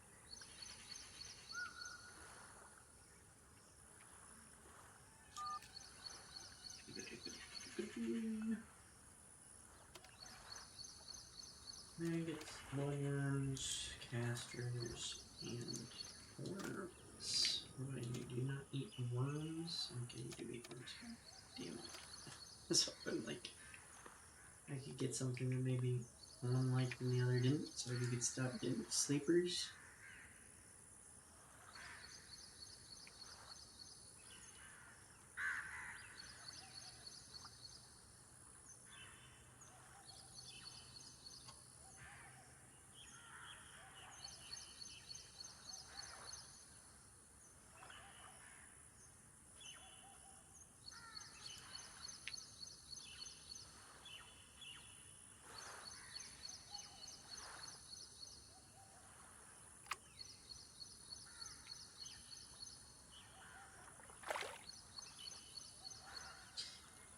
Maggots, worms, casters, and worms. What do I need? Do you not eat worms? Okay, you do eat worms. Damn it. So I'm like, I could get something that maybe one liked and the other didn't, so we could stop getting sleepers.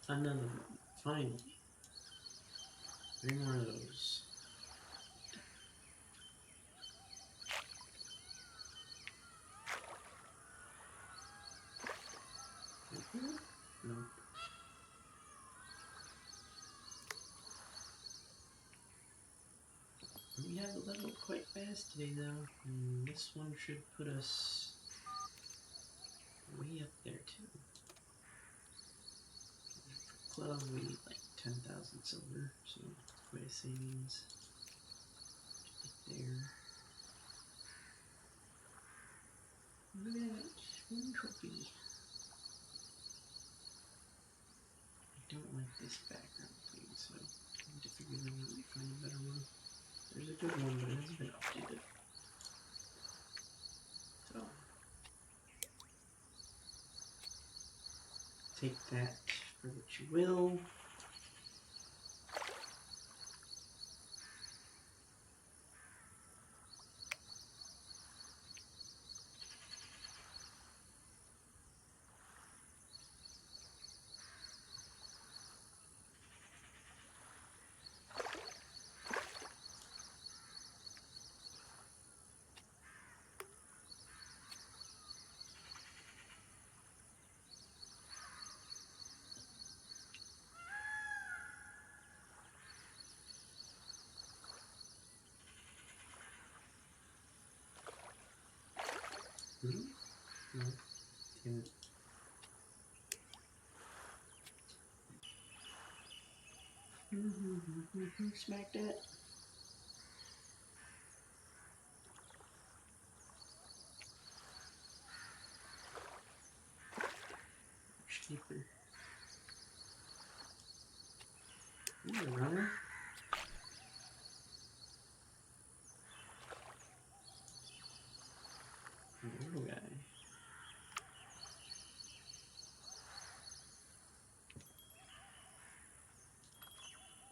Another one. Finally. 3 more of those. We have leveled quite fast today, though. And this one should put us way up there, too. For club, we need like 10,000 silver, so it's quite a savings to get there. Look at that, one trophy. I don't like this background thing, so I need to figure that out and find a better one. There's a good one, but it hasn't been updated. So, take that for what you will. No, damn it. Smack that. Sleeper. Ooh, a runner. A little guy.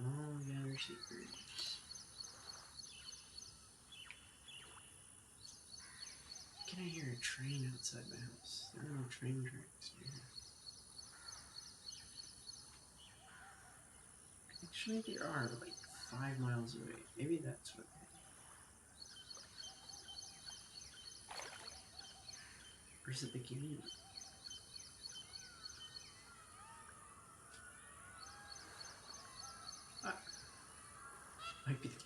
Oh, yeah, they're secrets. Can I hear a train outside my house? There are no train tracks here. Actually, there are, like 5 miles away. Maybe that's what they are. Or is it the game? Ah, might be the game.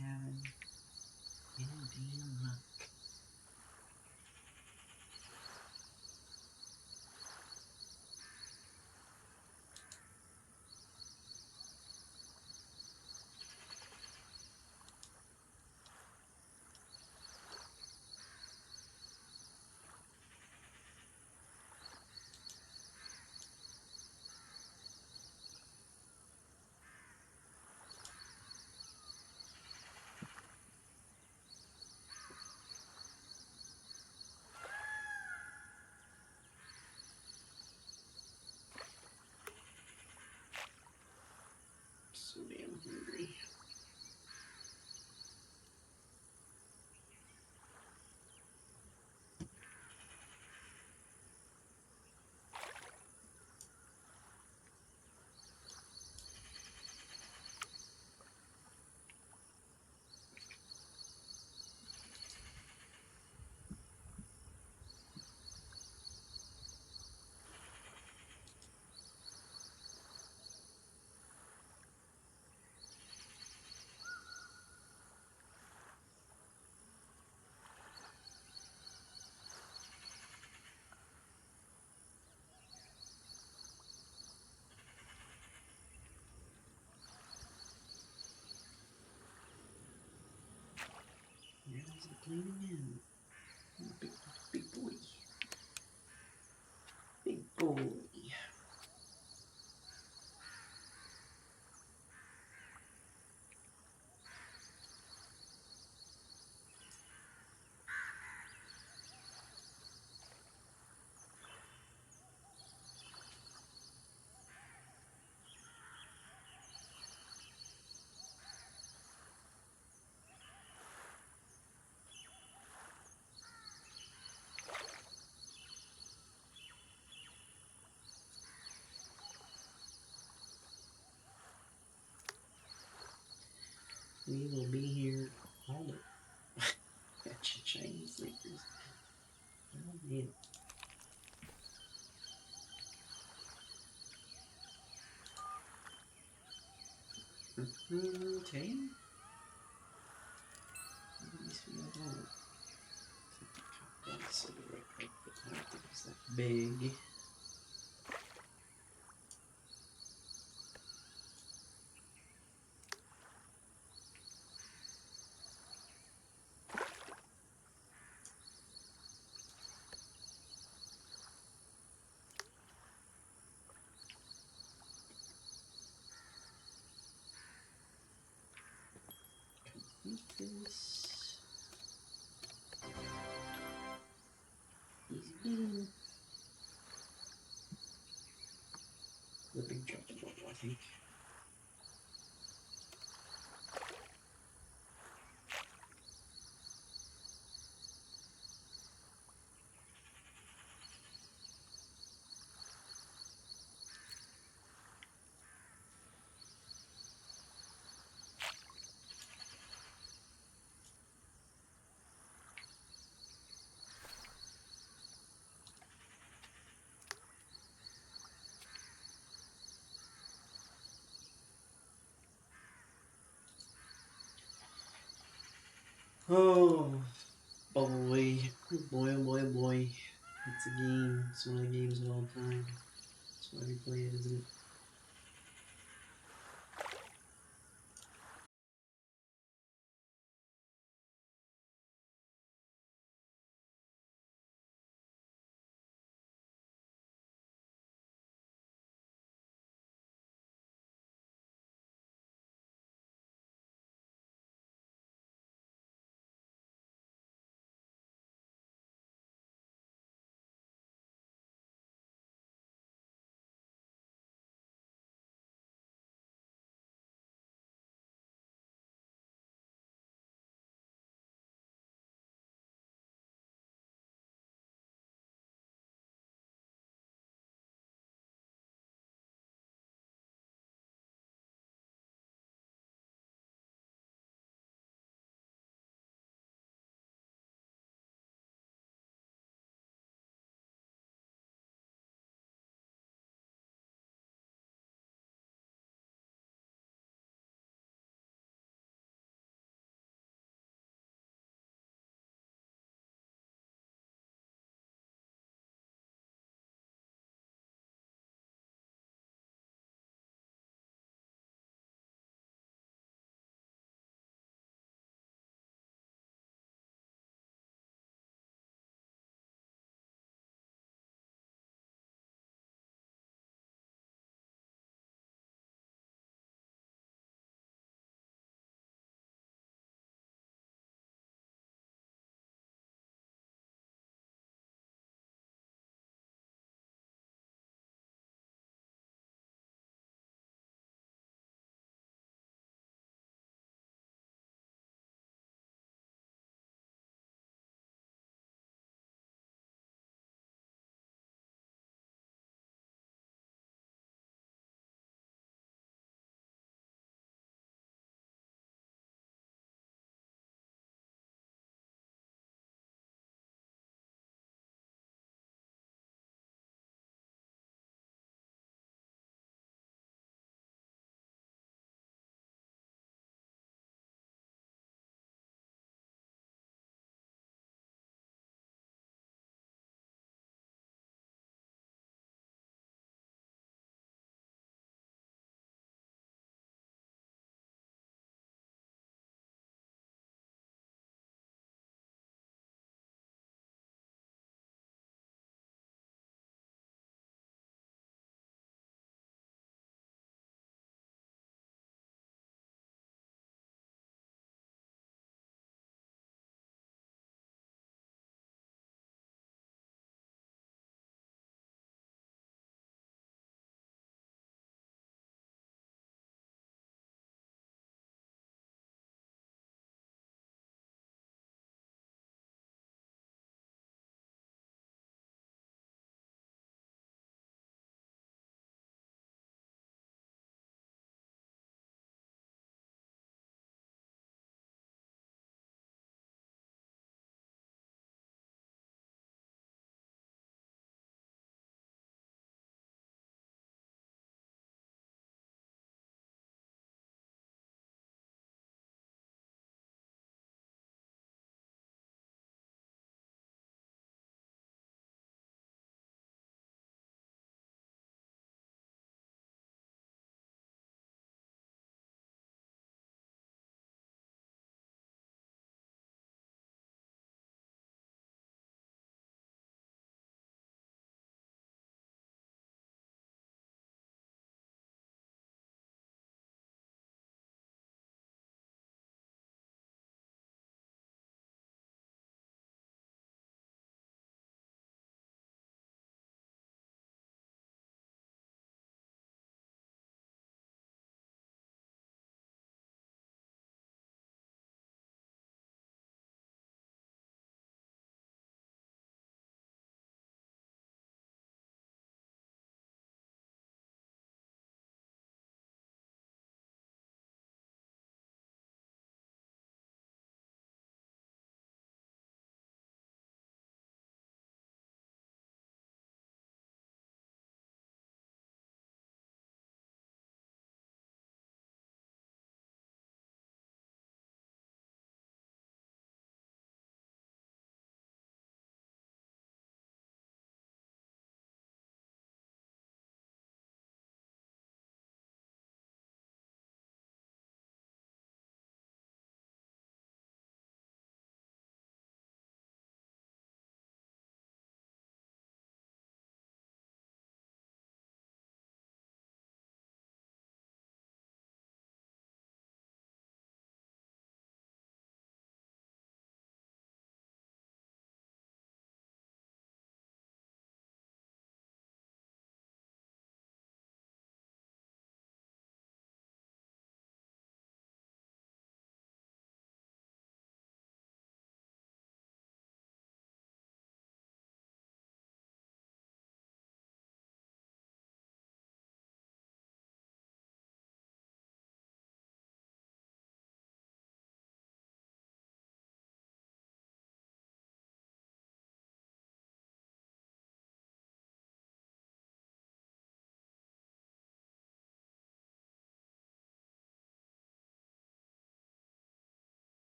having any damn luck. So damn hungry. There's the plane again. Big, big boy. Big boy. We will be here all day. Gotcha, Chinese sleepers. Oh, man. Okay. That's the right click, but I don't think it's that big. Complete this. Easy game. The big jump bubble, I think. Oh, boy. Boy, oh boy, oh boy. It's a game. It's one of the games of all time. That's why we play it, isn't it?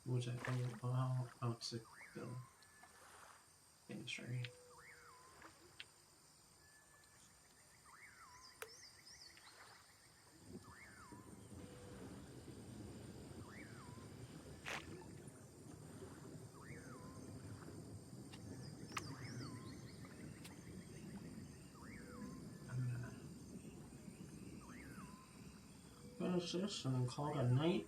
What was that? Oh, it's the industry. I'm gonna finish this and then call it a night.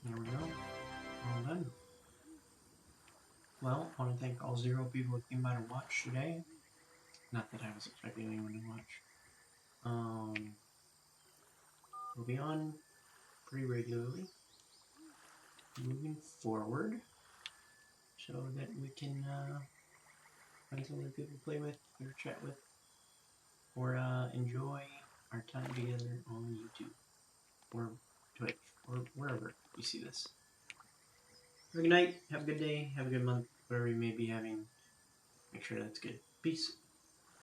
There we go. All done. Well, I want to thank all 0 people who came by to watch today. Not that I was expecting anyone to watch. We'll be on pretty regularly moving forward, so that we can find some other people to play with, or chat with, or enjoy our time together on YouTube, or Twitch, or wherever you see this. Have a good night, have a good day, have a good month, whatever you may be having. Make sure that's good. Peace.